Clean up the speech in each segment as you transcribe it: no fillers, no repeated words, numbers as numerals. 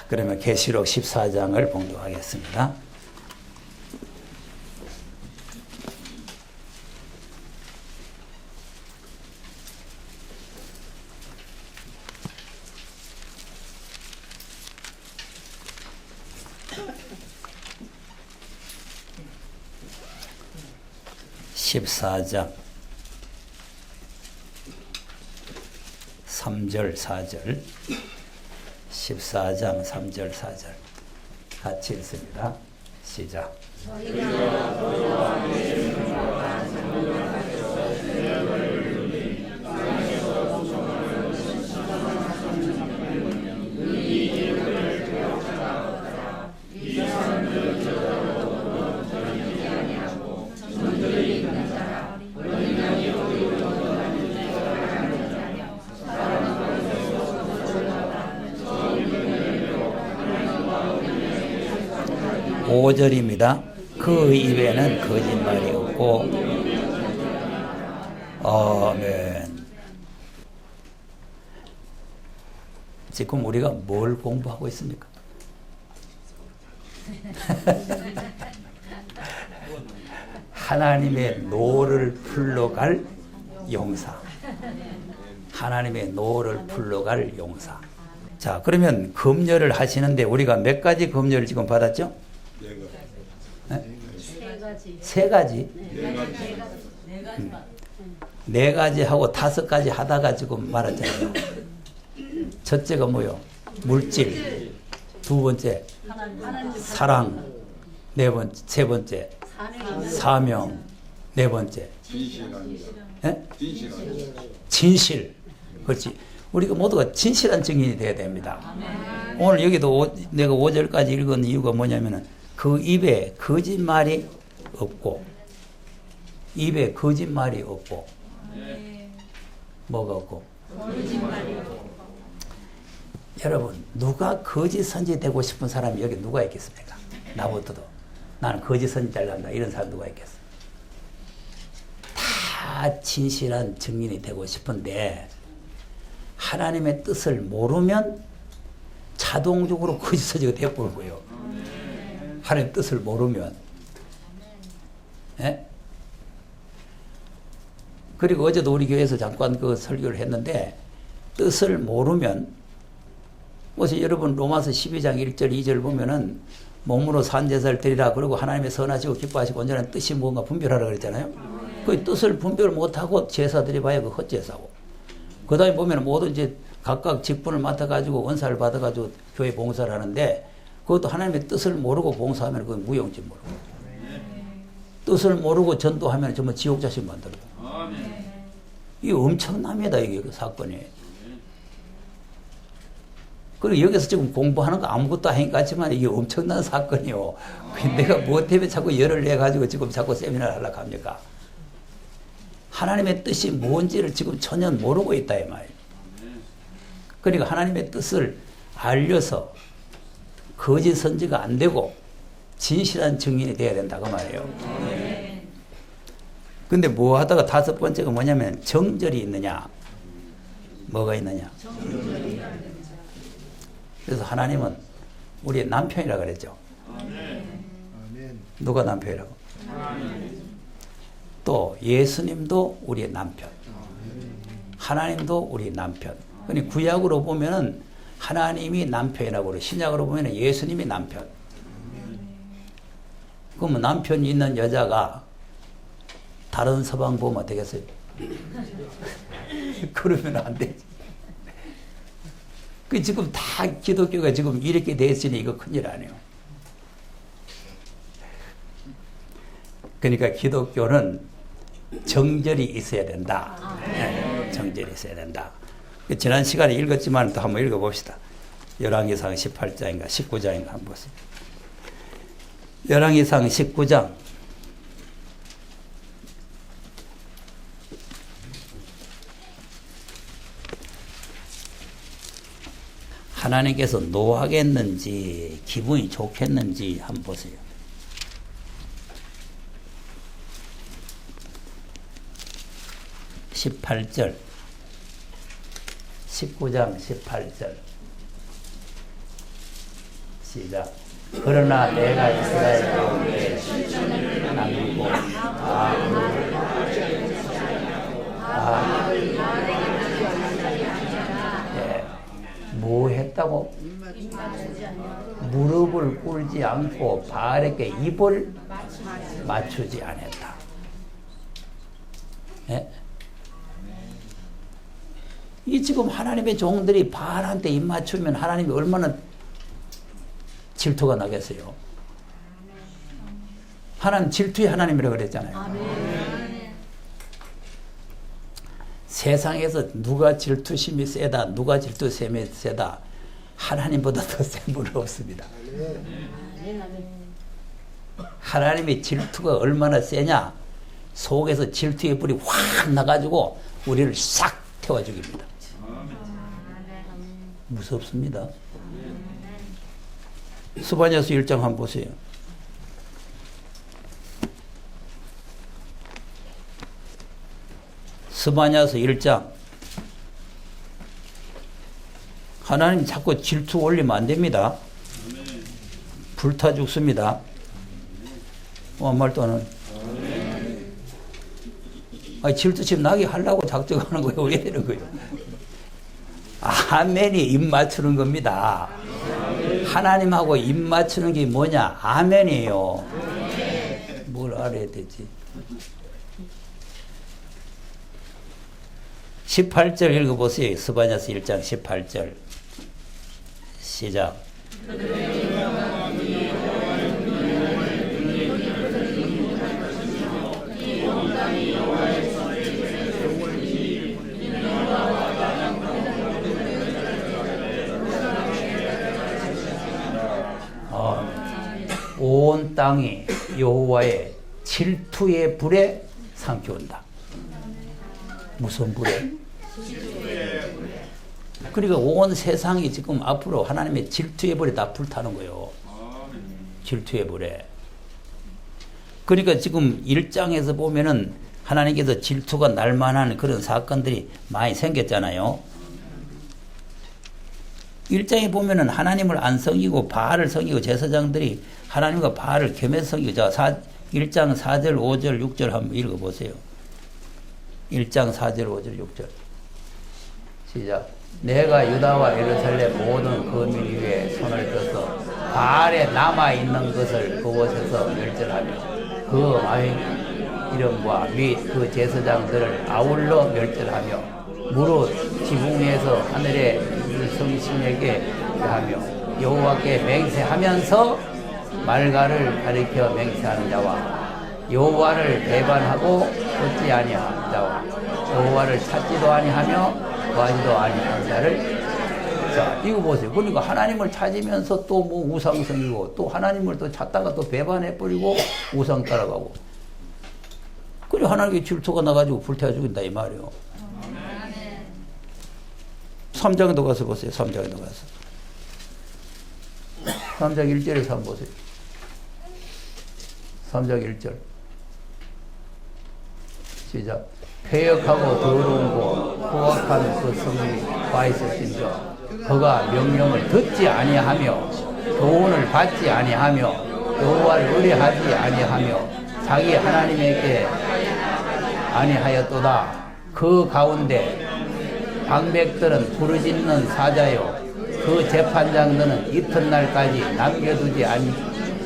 그러면 계시록 14장을 봉독하겠습니다. (14장) 3절 4절 14장 3절 4절 같이 읽습니다. 시작. 오절입니다. 그 입에는 거짓말이 없고. 아멘. 지금 우리가 뭘 공부하고 있습니까? 하나님의 노를 풀러갈 용사. 하나님의 노를 풀러갈 용사. 자, 그러면 금요를 하시는데 우리가 몇 가지 금요를 지금 받았죠? 세 가지. 네 가지 하고 5가지 하다가 지금 말았잖아요. 첫째가 뭐요? 물질. 두 번째 사랑. 세 번째 사명. 네 번째 진실. 그렇지. 우리가 모두가 진실한 증인이 되어야 됩니다. 오늘 여기도 내가 5절까지 읽은 이유가 뭐냐면은 그 입에 거짓말이 없고. 입에 거짓말이 없고. 뭐가 없고? 거짓말이 없고. 여러분, 누가 거짓 선지 되고 싶은 사람이 여기 누가 있겠습니까? 나부터도. 나는 거짓 선지 잘난다. 이런 사람 누가 있겠어? 다 진실한 증인이 되고 싶은데 하나님의 뜻을 모르면 자동적으로 거짓 선지가 되어버린 거예요. 하나님의 뜻을 모르면. 예? 그리고 어제도 우리 교회에서 잠깐 그 설교를 했는데 뜻을 모르면 혹시 여러분 로마서 12장 1절 2절 보면은 몸으로 산제사를 드리라 그러고 하나님의 선하시고 기뻐하시고 온전한 뜻이 무언가 분별하라 그랬잖아요. 그 뜻을 분별 못하고 제사 드려봐야 그 헛제사고. 그 다음에 보면 모두 이제 각각 직분을 맡아가지고 은사를 받아가지고 교회 봉사를 하는데 그것도 하나님의 뜻을 모르고 봉사하면 그건 무용지 모르고. 뜻을 모르고 전도하면 정말 지옥 자식 만들고. 이게 엄청납니다, 이게 그 사건이. 그리고 여기서 지금 공부하는 거 아무것도 아닌 것 같지만 이게 엄청난 사건이요. 내가 뭐 때문에 자꾸 열을 내가지고 지금 자꾸 세미나를 하려고 합니까? 하나님의 뜻이 뭔지를 지금 전혀 모르고 있다, 이 말이에요. 그러니까 하나님의 뜻을 알려서 거짓 선지가 안 되고 진실한 증인이 되어야 된다, 그 말이에요. 근데 뭐 하다가 5번째가 뭐냐면 정절이 있느냐. 뭐가 있느냐. 그래서 하나님은 우리의 남편이라고 그랬죠. 누가 남편이라고? 또 예수님도 우리의 남편. 하나님도 우리 남편. 그러니 구약으로 보면은 하나님이 남편이라고 그러고 신약으로 보면은 예수님이 남편. 그러면 남편이 있는 여자가 다른 서방 보면 되겠어요? 그러면 안 되지. 그 지금 다 기독교가 지금 이렇게 됐으니 이거 큰일 아니에요. 그러니까 기독교는 정절이 있어야 된다. 네, 정절이 있어야 된다. 지난 시간에 읽었지만 또 한번 읽어봅시다. 열왕기상 18장인가 19장인가 한번 보세요. 열왕기상 19장 하나님께서 노하겠는지 기분이 좋겠는지 한번 보세요. 18절 19장 18절 시작. 그러나 내가 이스라엘 가운데 남기고 뭐 했다고? 무릎을 꿇지 않고 바알에게 입을 맞추지 않았다. 예? 이 지금 하나님의 종들이 바알한테 입 맞추면 하나님이 얼마나 질투가 나겠어요. 하나님 질투의 하나님이라고 그랬잖아요. 세상에서 누가 질투심이 세다, 누가 질투심이 세다, 하나님보다 더 센 분은 없습니다. 하나님의 질투가 얼마나 세냐, 속에서 질투의 불이 확 나가지고 우리를 싹 태워 죽입니다. 무섭습니다. 스바냐서 1장 한번 보세요. 스바냐서 1장. 하나님 자꾸 질투 올리면 안 됩니다. 불타 죽습니다. 말도 안 하는. 질투심 나게 하려고 작정하는 거예요. 왜 이런 거예요? 아멘이 입 맞추는 겁니다. 하나님하고 입 맞추는 게 뭐냐? 아멘이에요. 뭘 알아야 되지? 18절 읽어보세요. 스바냐서 1장 18절 시작. 온 땅이 여호와의 질투의 불에 삼켜온다. 무슨 불에? 그러니까 온 세상이 지금 앞으로 하나님의 질투의 불에 다 불타는 거예요. 질투의 불에. 그러니까 지금 1장에서 보면은 하나님께서 질투가 날만한 그런 사건들이 많이 생겼잖아요. 1장에 보면은 하나님을 안 섬기고 바알을 섬기고 제사장들이 하나님과 바알을 겸해서 섬기고. 자, 1장 4절, 5절, 6절 한번 읽어보세요. 1장 4절, 5절, 6절 시작. 내가 유다와 예루살렘 모든 거민 위에 손을 떠서 바알에 남아있는 것을 그곳에서 멸절하며 그 마의 이름과 및 그 제사장들을 아울러 멸절하며 무릇 지붕에서 하늘의 성신에게 하며 여호와께 맹세하면서 말가를 가리켜 맹세하는 자와 여호와를 배반하고 얻지 아니한 자와 여호와를 찾지도 아니하며 구하지도 아니한 자를. 자, 이거 보세요. 그러니까 하나님을 찾으면서 또 뭐 우상 섬기고 또 하나님을 또 찾다가 또 배반해버리고 우상 따라가고. 그리고 하나님의 질투가 나가지고 불태워 죽인다 이 말이에요. 3장에도 가서 보세요. 3장에도 가서 3장 1절에서 한번 보세요. 3장 1절 시작. 폐역하고 더러운 곳 포악한 그 성이 와 있을진저 그가 명령을 듣지 아니하며 교훈을 받지 아니하며 여호와를 의뢰하지 아니하며 자기 하나님에게 아니하였도다. 그 가운데 방백들은 부르짖는 사자요 그 재판장들은 이튿날까지 남겨두지 아니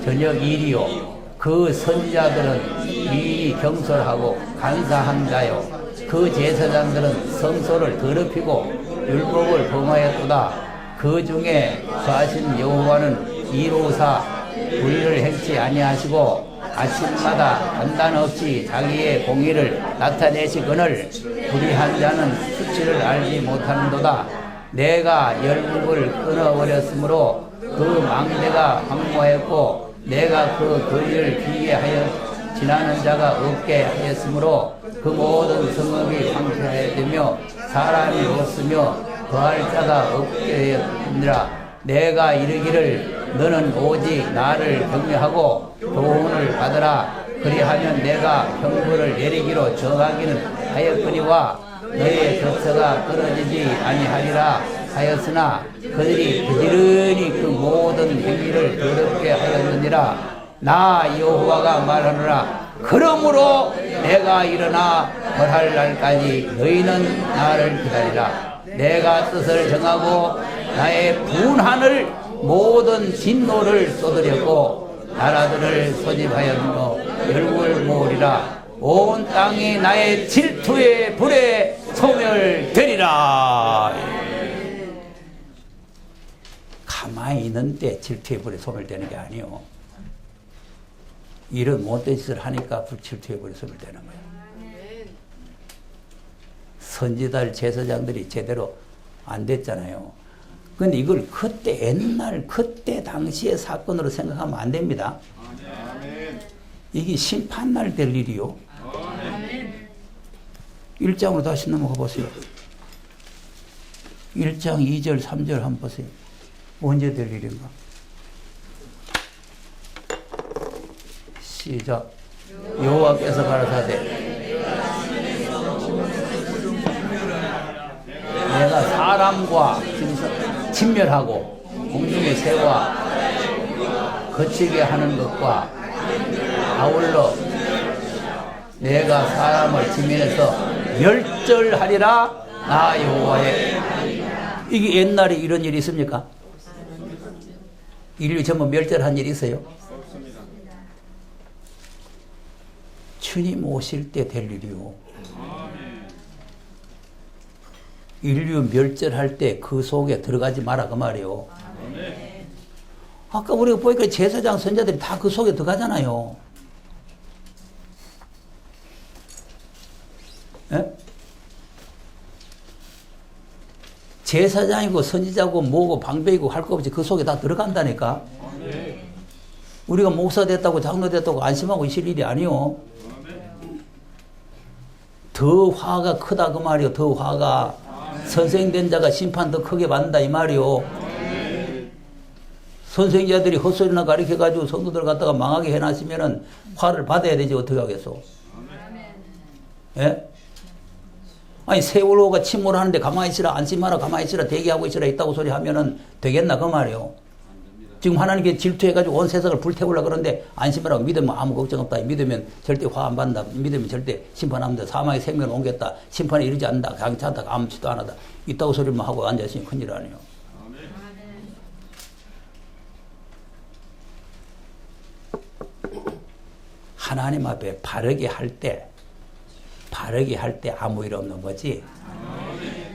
저녁 일이요 그 선지자들은 미리 경솔하고 간사한 자요 그 제사장들은 성소를 더럽히고 율법을 범하였도다. 그 중에 거하신 여호와는 이로사 불의를 행치 아니하시고 아침마다 판단 없이 자기의 공의를 나타내시거늘 불의한 자는 수치를 알지 못하는도다. 내가 열국을 끊어버렸으므로 그 망대가 황무하였고 내가 그 거리를 비게 하여 지나는 자가 없게 하였으므로 그 모든 성읍이 황폐하였으며 사람이 없으며 거할 자가 없게 하였느니라. 내가 이르기를 너는 오직 나를 경외하고 교훈을 받으라. 그리하면 내가 형벌을 내리기로 정하기는 하였거니와 너의 젖서가 끊어지지 아니하리라. 하였으나 그들이 부지런히 그 모든 행위를 더럽게 하였느니라. 나 여호와가 말하노라. 그러므로 내가 일어나 벌할 날까지 너희는 나를 기다리라. 내가 뜻을 정하고 나의 분한을 모든 진노를 쏟으려고 나라들을 소집하였노 열국을 모으리라. 온 땅이 나의 질투의 불에 소멸되리라. 가만히 있는데 질투의 불에 소멸되는 게 아니요. 이런 못된 짓을 하니까 질투의 불에 소멸되는 거예요. 선지자들 제사장들이 제대로 안 됐잖아요. 근데 이걸 그때 옛날 그때 당시의 사건으로 생각하면 안 됩니다. 이게 심판날 될 일이요. 1장으로 다시 넘어가 보세요. 1장 2절 3절 한번 보세요. 언제 될 일인가? 시작. 여호와께서 가라사대 내가 사람과 친멸하고 공중의 새와 거치게 하는 것과 아울러 내가 사람을 지면에서 멸절하리라. 나 여호와의. 이게 옛날에 이런 일이 있습니까? 인류 전부 멸절한 일이 있어요? 주님 오실 때 될 일이요. 인류 멸절할 때 그 속에 들어가지 마라 그 말이요. 아까 우리가 보니까 제사장 선자들이 다 그 속에 들어가잖아요. 예? 제사장이고 선지자고 뭐고 방배이고 할 거 없이 그 속에 다 들어간다니까. 우리가 목사 됐다고 장로 됐다고 안심하고 있을 일이 아니요. 더 화가 크다 그 말이요. 더 화가. 선생된 자가 심판 더 크게 받는다 이 말이요. 선생자들이 헛소리나 가르쳐가지고 성도들 갖다가 망하게 해놨으면은 화를 받아야 되지 어떻게 하겠어. 예? 아니 세월호가 침몰하는데 가만히 있으라 안심하라 가만히 있으라 대기하고 있으라 있다고 소리 하면은 되겠나 그 말이요. 지금 하나님께 질투해가지고 온 세상을 불태우려고 그러는데 안심하라고 믿으면 아무 걱정 없다. 믿으면 절대 화 안 받는다. 믿으면 절대 심판 안 한다. 사망의 생명을 옮겼다. 심판에 이르지 않는다. 괜찮다. 아무것도 안 하다. 있다고 소리만 하고 앉아있으니 큰일 아니에요. 하나님 앞에 바르게 할 때 아무 일 없는 거지.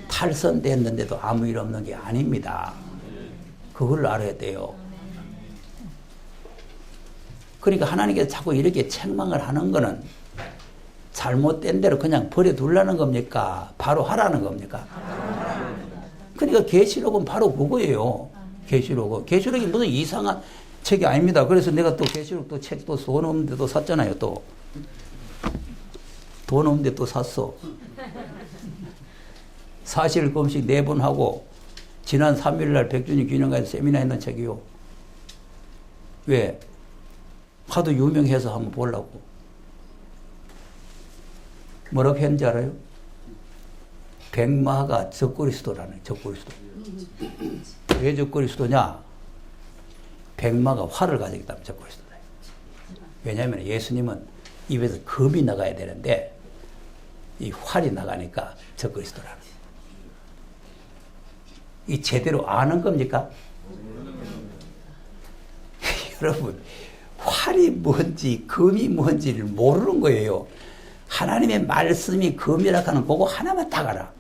탈선됐는데도 아무 일 없는 게 아닙니다. 그걸 알아야 돼요. 그러니까 하나님께서 자꾸 이렇게 책망을 하는 거는 잘못된 대로 그냥 버려두려는 겁니까? 바로 하라는 겁니까? 그러니까 계시록은 바로 그거예요. 계시록이 무슨 이상한 책이 아닙니다. 그래서 내가 또 계시록 또 책도 돈 없는데 또 샀잖아요. 또 돈 없는데 또 샀어. 사실 검식 4번 하고 지난 3일날 백주년 기념관에서 세미나 했는 책이요. 왜? 하도 유명해서 한번 보려고. 뭐라고 했는지 알아요? 백마가 적그리스도라는 적그리스도. 왜 적그리스도냐? 백마가 활을 가지고 있다면 적그리스도다. 왜냐하면 예수님은 입에서 검이 나가야 되는데 이 활이 나가니까 적그리스도라는. 이 제대로 아는 겁니까? 여러분, 활이 뭔지 검이 뭔지를 모르는 거예요. 하나님의 말씀이 검이라 하는 그거 하나만 딱 알아.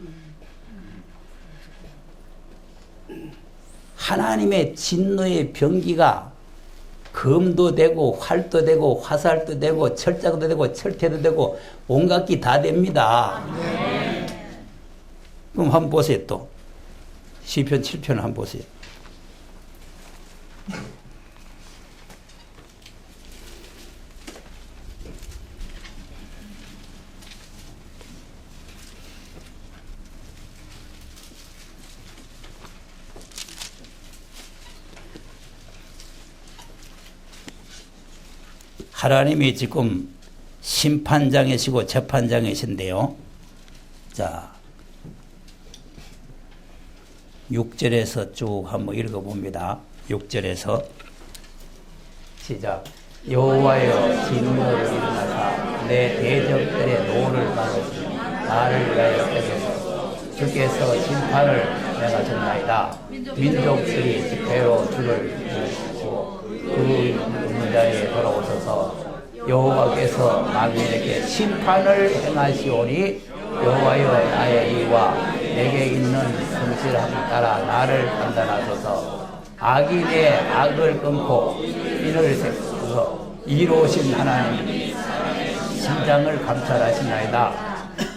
하나님의 진노의 병기가 검도 되고 활도 되고 화살도 되고 철자도 되고 철퇴도 되고 온갖 기 다 됩니다. 그럼 한번 보세요. 또 시편 7편 한번 보세요. 하나님이 지금 심판장이시고 재판장이신데요. 자, 6절에서 쭉 한번 읽어봅니다. 6절에서 시작. 여호와여 진노를 일어나사 내 대적들의 노를 받으시며 나를 위하여 빼소서. 주께서 심판을 행하셨나이다. 민족들이 집회로 주를 부르시고 그 있는 자에 돌아오소서. 여호와께서 만민에게 심판을 행하시오니 여호와여 나의 이와 내게 있는 성실함을 따라 나를 판단하소서. 악인의 악을 끊고 인을 세우소서. 이로우신 하나님 심장을 감찰하시나이다.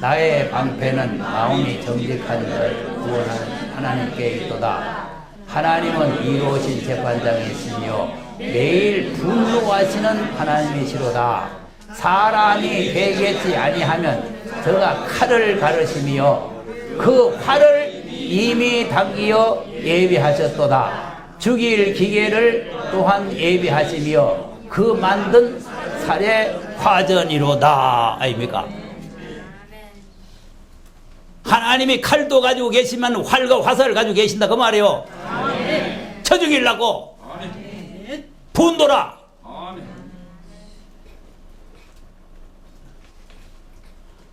나의 방패는 마음이 정직한 자를 구원하는 하나님께 있도다. 하나님은 이로우신 재판장이시며 매일 분노하시는 하나님이시로다. 사람이 회개치 아니하면 저가 칼을 가르시며 그 활을 이미 당기어 예비하셨도다. 죽일 기계를 또한 예비하시며 그 만든 살의 화전이로다. 아닙니까? 하나님이 칼도 가지고 계시면 활과 화살을 가지고 계신다 그 말이에요. 쳐 죽이려고 분노라.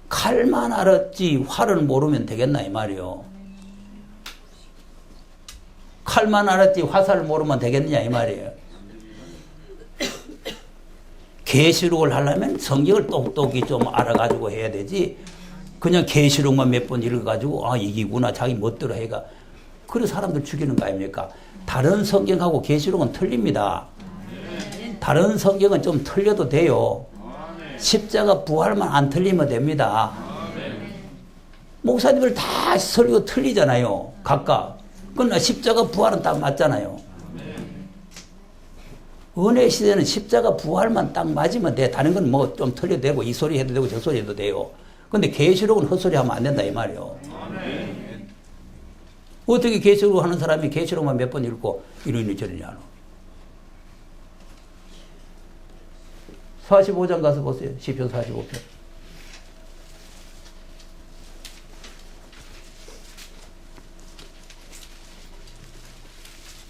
칼만 알았지 활을 모르면 되겠나 이 말이요. 칼만 알았지 화살을 모르면 되겠느냐 이 말이에요. 계시록을 하려면 성경을 똑똑히 좀 알아가지고 해야 되지. 그냥 계시록만 몇 번 읽어가지고 아 이기구나 자기 멋대로 해가 그래 사람들 죽이는 거 아닙니까? 다른 성경하고 계시록은 틀립니다. 다른 성경은 좀 틀려도 돼요. 십자가 부활만 안 틀리면 됩니다. 목사님들 다 설교 틀리잖아요. 각각. 그러나 십자가 부활은 딱 맞잖아요. 은혜 시대는 십자가 부활만 딱 맞으면 돼. 다른 건 뭐 좀 틀려도 되고 이 소리 해도 되고 저 소리 해도 돼요. 근데 계시록은 헛소리 하면 안 된다 이 말이에요. 어떻게 계시록 하는 사람이 계시록만 몇 번 읽고 이러니 저러니 하노. 45장 가서 보세요. 시편 45편.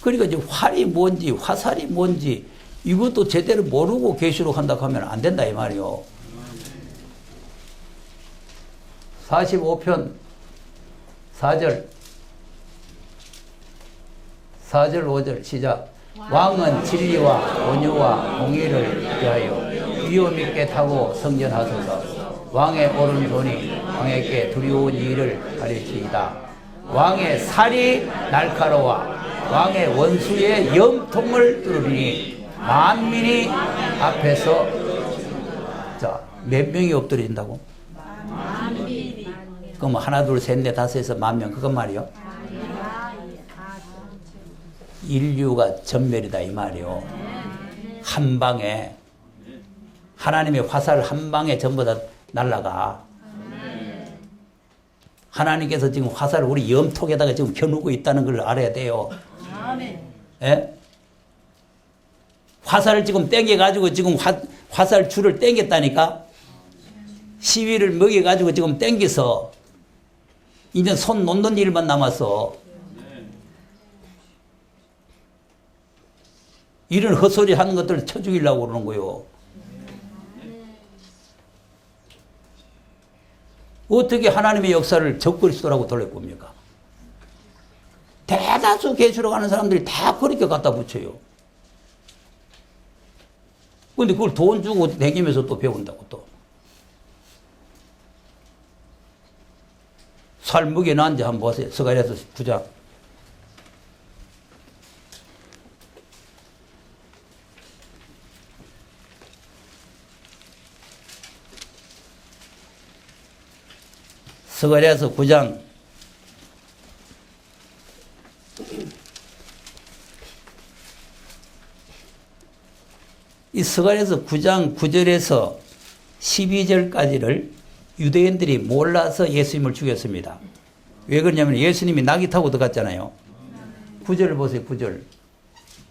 그러니까 이제 활이 뭔지 화살이 뭔지 이것도 제대로 모르고 계시록 한다고 하면 안 된다 이 말이요. 45편 4절 5절 시작. 왕은 진리와 온유와 공의를 위하여 위엄 있게 타고 성전하소서. 왕의 오른손이 왕에게 두려운 일을 가르치이다. 왕의 살이 날카로워 왕의 원수의 염통을 뚫으니 만민이 앞에서 자, 몇 명이 엎드린다고? 그럼 하나 둘 셋 넷 다섯에서 10,000명 그건 말이요? 인류가 전멸이다 이 말이요. 한 방에 하나님의 화살 한 방에 전부 다 날아가. 하나님께서 지금 화살을 우리 염통에다가 지금 겨누고 있다는 걸 알아야 돼요. 예? 화살을 지금 땡겨가지고 지금 화살 줄을 땡겼다니까. 시위를 먹여가지고 지금 땡겨서 이제 손 놓는 일만 남았어. 이런 헛소리 하는 것들을 쳐 죽이려고 그러는 거요. 어떻게 하나님의 역사를 적그리스도라고 돌려봅니까? 대다수 계시록 하는 사람들이 다 그렇게 갖다 붙여요. 근데 그걸 돈 주고 다니면서 또 배운다고 또. 살무게 난지 한번 보세요. 스가랴서 9장. 스가랴서 9장 이 스가랴서 9장 9절에서 12절까지를 유대인들이 몰라서 예수님을 죽였습니다. 왜 그러냐면 예수님이 낙이 타고 들어갔잖아요. 9절을 보세요. 9절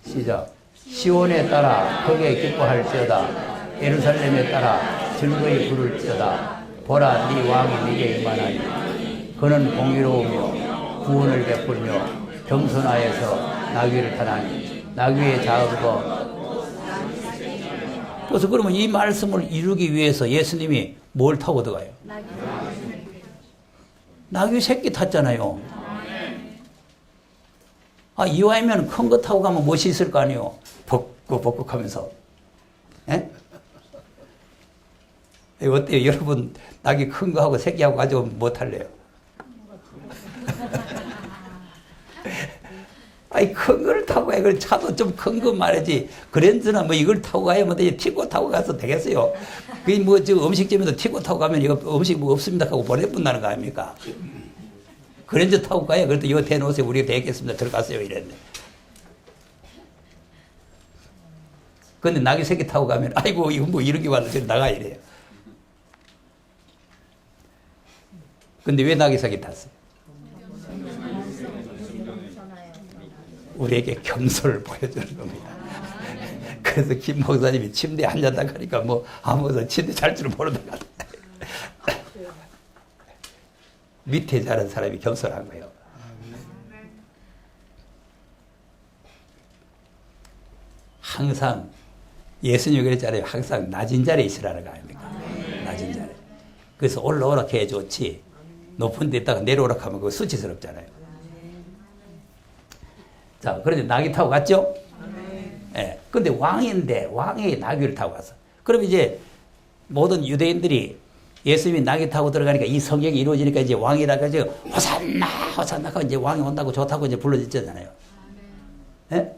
시작. 시온에 따라 크게 기뻐할지어다. 예루살렘에 따라 즐거이 부를지어다. 보라 네 왕이 네게 임하나니 그는 공의로우며 구원을 베풀며 겸손하여서 나귀를 타나니 나귀의 작은 그래서 그러면 이 말씀을 이루기 위해서 예수님이 뭘 타고 들어가요? 나귀 새끼 탔잖아요. 이왕이면 큰 거 타고 가면 멋이 있을 거 아니에요. 벅벅벅 하면서. 예? 어때요? 여러분, 나귀 큰 거 하고 새끼하고 가지고 못 할래요? 큰 걸 타고 가야, 그 차도 좀 큰 거 말이지. 그랜저나 뭐 이걸 타고 가야 뭐 티고 타고 가서 되겠어요. 그 뭐, 음식점에도 티고 타고 가면 이거 음식 뭐 없습니다 하고 보내본다는 거 아닙니까? 그랜저 타고 가야, 그래도 이거 대놓으세요. 우리가 되겠습니다. 들어갔어요. 이랬는데. 근데 나귀 새끼 타고 가면, 아이고, 이거 뭐 이런 게 와서 저리 나가 이래요. 근데 왜 나귀 새끼 탔어요? 우리에게 겸손을 보여주는 겁니다. 그래서 김 목사님이 침대에 앉았다 가니까 뭐 아무도 침대 잘 줄은 모르다가 밑에 자는 사람이 겸손한 거예요. 항상 예수님이 그랬잖아요. 항상 낮은 자리에 있으라는 거 아닙니까? 낮은 자리. 그래서 올라오라 해야 좋지. 높은 데 있다가 내려오라 하면 그거 수치스럽잖아요. 자, 그런데 나귀 타고 갔죠? 예. 근데 왕인데, 왕이 나귀를 타고 갔어. 그럼 이제 모든 유대인들이 예수님이 나귀 타고 들어가니까 이 성경이 이루어지니까 이제 왕이다가 이제 호산나, 호산나 하고 이제 왕이 온다고 좋다고 이제 불러졌잖아요. 예?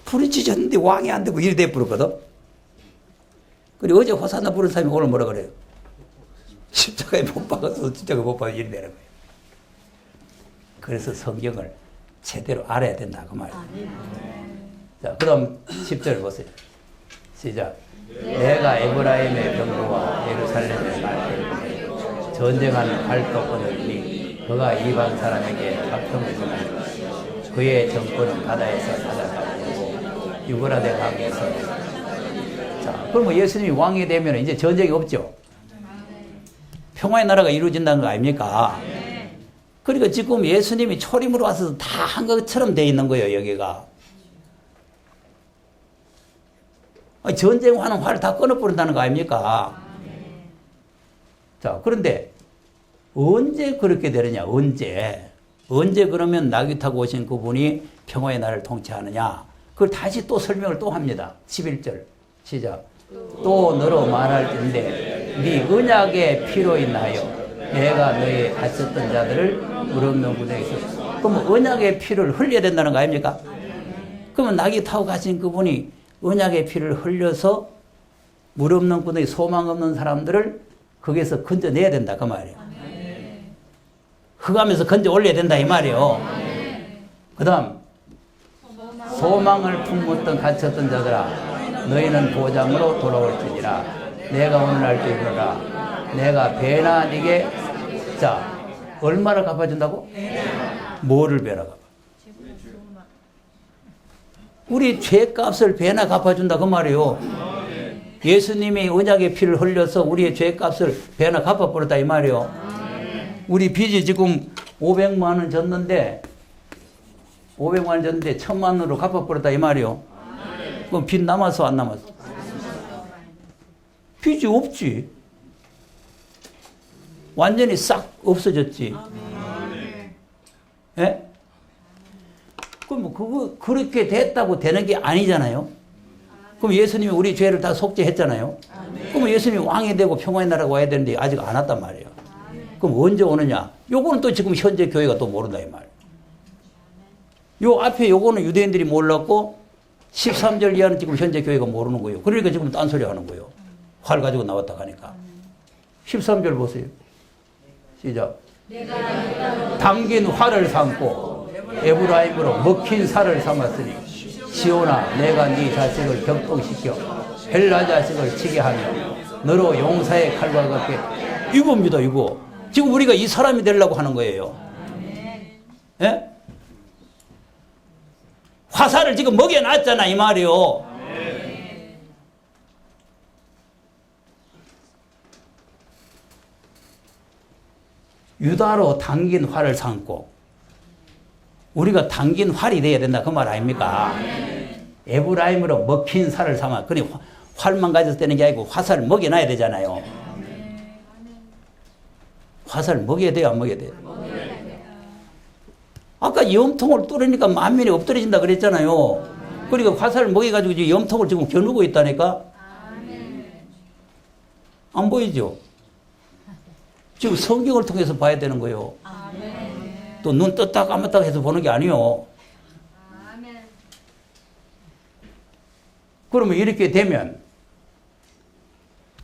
부르짖었는데 왕이 안 되고 이래 돼 부르거든? 그리고 어제 호산나 부른 사람이 오늘 뭐라 그래요? 십자가에 못 박아서 십자가에 못 박아서 이래 되는 거예요. 그래서 성경을 제대로 알아야 된다 그 말이에요. 자, 그럼 10절 보세요. 시작. 내가 에브라임의 병거와 예루살렘의 말을 전쟁하는 팔도권을 미 그가 이방 사람에게 박통을 주니 그의 정권은 바다에서 찾아가고 유브라데 강에서. 자, 그럼 예수님이 왕이 되면 이제 전쟁이 없죠. 평화의 나라가 이루어진다는 거 아닙니까? 그러니까 지금 예수님이 초림으로 와서 다 한 것처럼 돼 있는 거예요, 여기가. 전쟁하는 화를 다 끊어버린다는 거 아닙니까? 자, 그런데 언제 그렇게 되느냐, 언제 그러면 나귀 타고 오신 그분이 평화의 나라를 통치하느냐, 그걸 다시 또 설명을 또 합니다. 11절 시작. 또 너로 말할진대 네 언약의 피로 인하여 내가 너의 갇혔던 자들을 무릎 넘은 곳에 있었어. 그럼 언약의 피를 흘려야 된다는 거 아닙니까? 그러면 나귀 타고 가신 그분이 언약의 피를 흘려서 무릎 넘은 곳에 소망 없는 사람들을 거기에서 건져내야 된다 그 말이에요. 흑암에서 건져 올려야 된다 이 말이에요. 그 다음 소망을 품었던 갇혔던 자들아 너희는 보장으로 돌아올지니라. 내가 오늘날 때 이르라. 내가 배나 네게 자 얼마를 갚아준다고? 뭐를 배나 갚아? 우리 죄값을 배나 갚아준다 그 말이에요. 예수님이 언약의 피를 흘려서 우리의 죄값을 배나 갚아버렸다 이 말이에요. 우리 빚이 지금 500만 원 졌는데 500만 원 졌는데 1000만 원으로 갚아버렸다 이 말이에요. 그럼 빚 남았어 안 남았어? 빚이 없지. 완전히 싹 없어졌지. 예? 그럼 뭐 그거 그렇게 됐다고 되는 게 아니잖아요. 그럼 예수님이 우리 죄를 다 속죄했잖아요. 그럼 예수님이 왕이 되고 평화의 나라가 와야 되는데 아직 안 왔단 말이에요. 그럼 언제 오느냐? 요거는 또 지금 현재 교회가 또 모른다 이 말이에요. 요 앞에 요거는 유대인들이 몰랐고 13절 이하는 지금 현재 교회가 모르는 거예요. 그러니까 지금 딴소리 하는 거예요. 활 가지고 나왔다 가니까. 13절 보세요. 시작. 당긴 활을 삼고 에브라임으로 먹힌 살을 삼았으니 시온아 내가 네 자식을 격동시켜 헬라 자식을 치게 하며 너로 용사의 칼과 같게. 이겁니다 이거. 지금 우리가 이 사람이 되려고 하는 거예요. 예? 화살을 지금 먹여놨잖아 이 말이요. 유다로 당긴 활을 삼고 우리가 당긴 활이 돼야 된다 그 말 아닙니까? 에브라임으로 먹힌 살을 삼아. 그니 활만 가져서 되는 게 아니고 화살을 먹여놔야 되잖아요. 화살 먹여야 돼요, 안 먹여야 돼요? 아까 염통을 뚫으니까 만민이 엎드려진다 그랬잖아요. 그러니까 화살을 먹여가지고 지금 염통을 지금 겨누고 있다니까? 안 보이죠? 지금 성경을 통해서 봐야 되는 거예요. 또 눈 떴다 감았다 해서 보는 게 아니요. 그러면 이렇게 되면,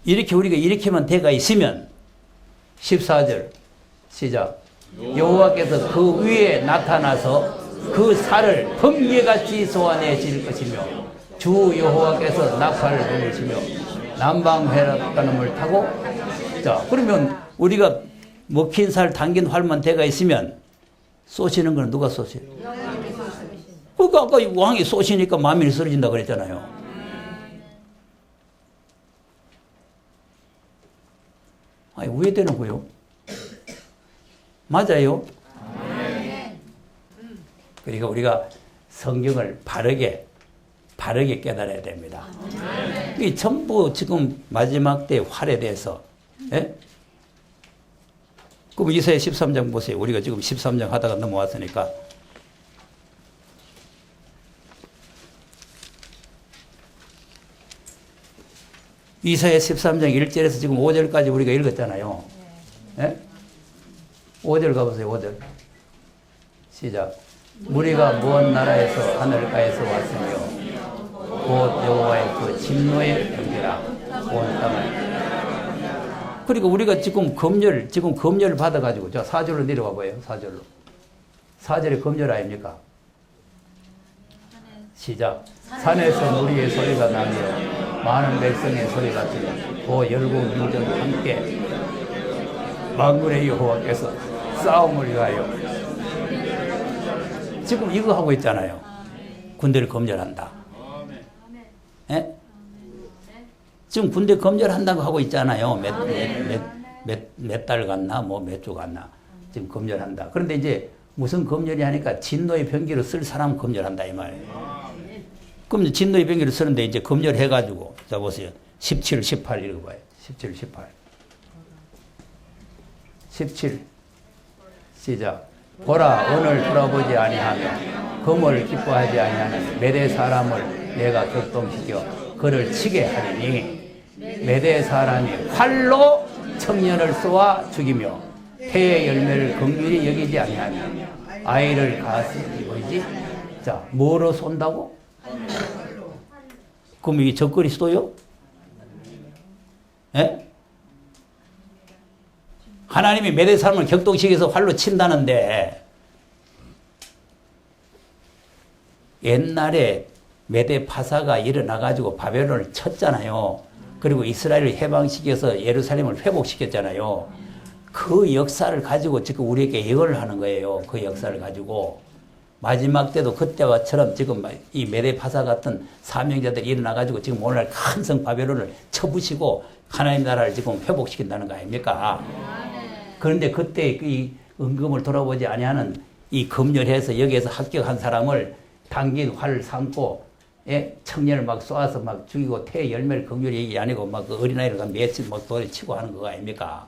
이렇게 우리가 이렇게만 돼가 있으면 14절 시작. 여호와께서 그 위에 나타나서 그 살을 번개같이 쏘아내실 것이며 주 여호와께서 나팔을 불리시며 남방회락가늠을 타고. 자, 그러면 우리가 먹힌 살 당긴 활만 돼가 있으면 쏘시는 건 누가 쏘세요? 그러니까 아까 왕이 쏘시니까 만민이 쓰러진다 그랬잖아요. 아니, 왜 되는 거요? 맞아요? 그러니까 우리가 성경을 바르게 깨달아야 됩니다. 이 전부 지금 마지막 때 활에 대해서, 예? 그럼 이사야 13장 보세요. 우리가 지금 13장 하다가 넘어왔으니까. 이사야 13장 1절에서 지금 5절까지 우리가 읽었잖아요. 예? 5절 가보세요. 5절. 시작. 무리가 먼 나라에서 하늘가에서 왔으며 곧 여호와의 그 진노의 병기라 온 땅을. 그러니까 우리가 지금 검열을 받아가지고, 자, 4절로 내려와 봐요. 4절로. 4절이 검열 아닙니까? 시작. 산에서 무리의 소리가 나며 많은 백성의 소리가 들려 또 열국 민족이 함께 만군의 여호와께서 싸움을 위하여. 지금 이거 하고 있잖아요. 군대를 검열한다. 예? 지금 군대 검열한다고 하고 있잖아요. 몇 달 갔나, 뭐 몇 주 갔나. 지금 검열한다. 그런데 이제 무슨 검열이 하니까 진노의 병기로 쓸 사람 검열한다, 이 말이에요. 그럼 진노의 병기를 쓰는데 이제 검열해가지고, 자, 보세요. 17, 18 읽어봐요. 17, 18. 17. 시작. 보라, 오늘 돌아보지 아니하며 검을 기뻐하지 아니하는 메대 사람을 내가 격동시켜 그를 치게 하리니 메대 사람이 활로 청년을 쏘아 죽이며 태의 열매를 긍휼히 여기지 아니하며 아이를 가슴이 보이지. 자, 뭐로 쏜다고? 그럼 이게 적그리스도요? 예? 하나님이 메대 사람을 격동시켜서 활로 친다는데, 옛날에 메대 파사가 일어나가지고 바벨론을 쳤잖아요. 그리고 이스라엘을 해방시켜서 예루살렘을 회복시켰잖아요. 그 역사를 가지고 지금 우리에게 예언을 하는 거예요. 그 역사를 가지고. 마지막 때도 그때와처럼 지금 이 메대 파사 같은 사명자들이 일어나가지고 지금 오늘날 큰 성 바벨론을 쳐부시고 하나님 나라를 지금 회복시킨다는 거 아닙니까? 그런데 그때 이 은금을 돌아보지 아니하는 이 검열해서 여기에서 합격한 사람을 당긴 활을 삼고, 예? 청년을 막 쏘아서 막 죽이고 태 열매를 긍휼히 얘기 아니고 막 그 어린아이를 막 돌에 치고 하는 거 아닙니까?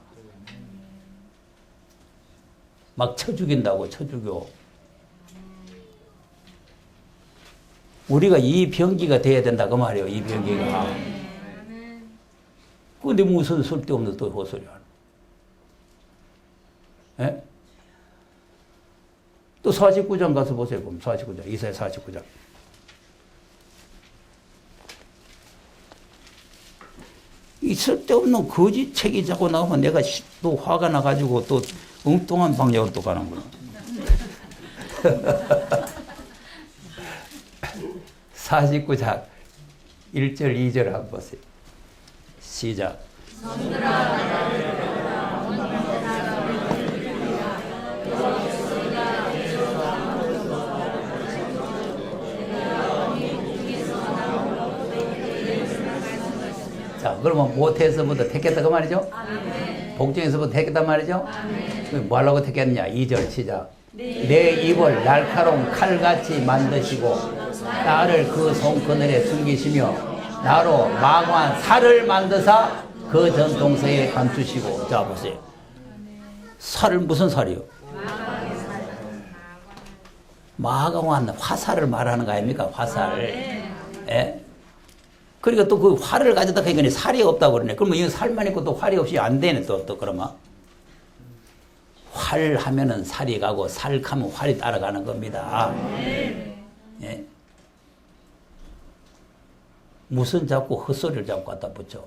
막 쳐 죽인다고, 쳐 죽여. 우리가 이 병기가 돼야 된다 그 말이에요. 이 병기가. 근데 무슨 쓸데없는 또 헛소리 하는. 예? 또 49장 가서 보세요. 그럼 49장. 이사야 49장. 이 쓸데없는 거짓 책이 자꾸 나오면 내가 또 화가 나가지고 또 엉뚱한 방향으로 또 가는구나. 49장 1절 2절 한번 보세요. 시작. 자, 그러면 모태에서부터 택했다 그 말이죠? 복중에서부터 택했단 말이죠? 뭐 하려고 택했느냐? 2절 시작. 내 입을 날카로운 칼같이 만드시고 나를 그 손그늘에 숨기시며 나로 망한 살을 만드사 그 전통서에 감추시고. 자 보세요. 살을 무슨 살이요? 마강한 화살을 말하는 거 아닙니까? 화살. 예? 그러니까 또 그 활을 가져다 하니까 살이 없다고 그러네. 그러면 이 살만 있고 또 활이 없이 안 되네. 또 그러면. 활 하면은 살이 가고 살 하면 활이 따라가는 겁니다. 예? 무슨 자꾸 헛소리를 자꾸 갖다 붙여.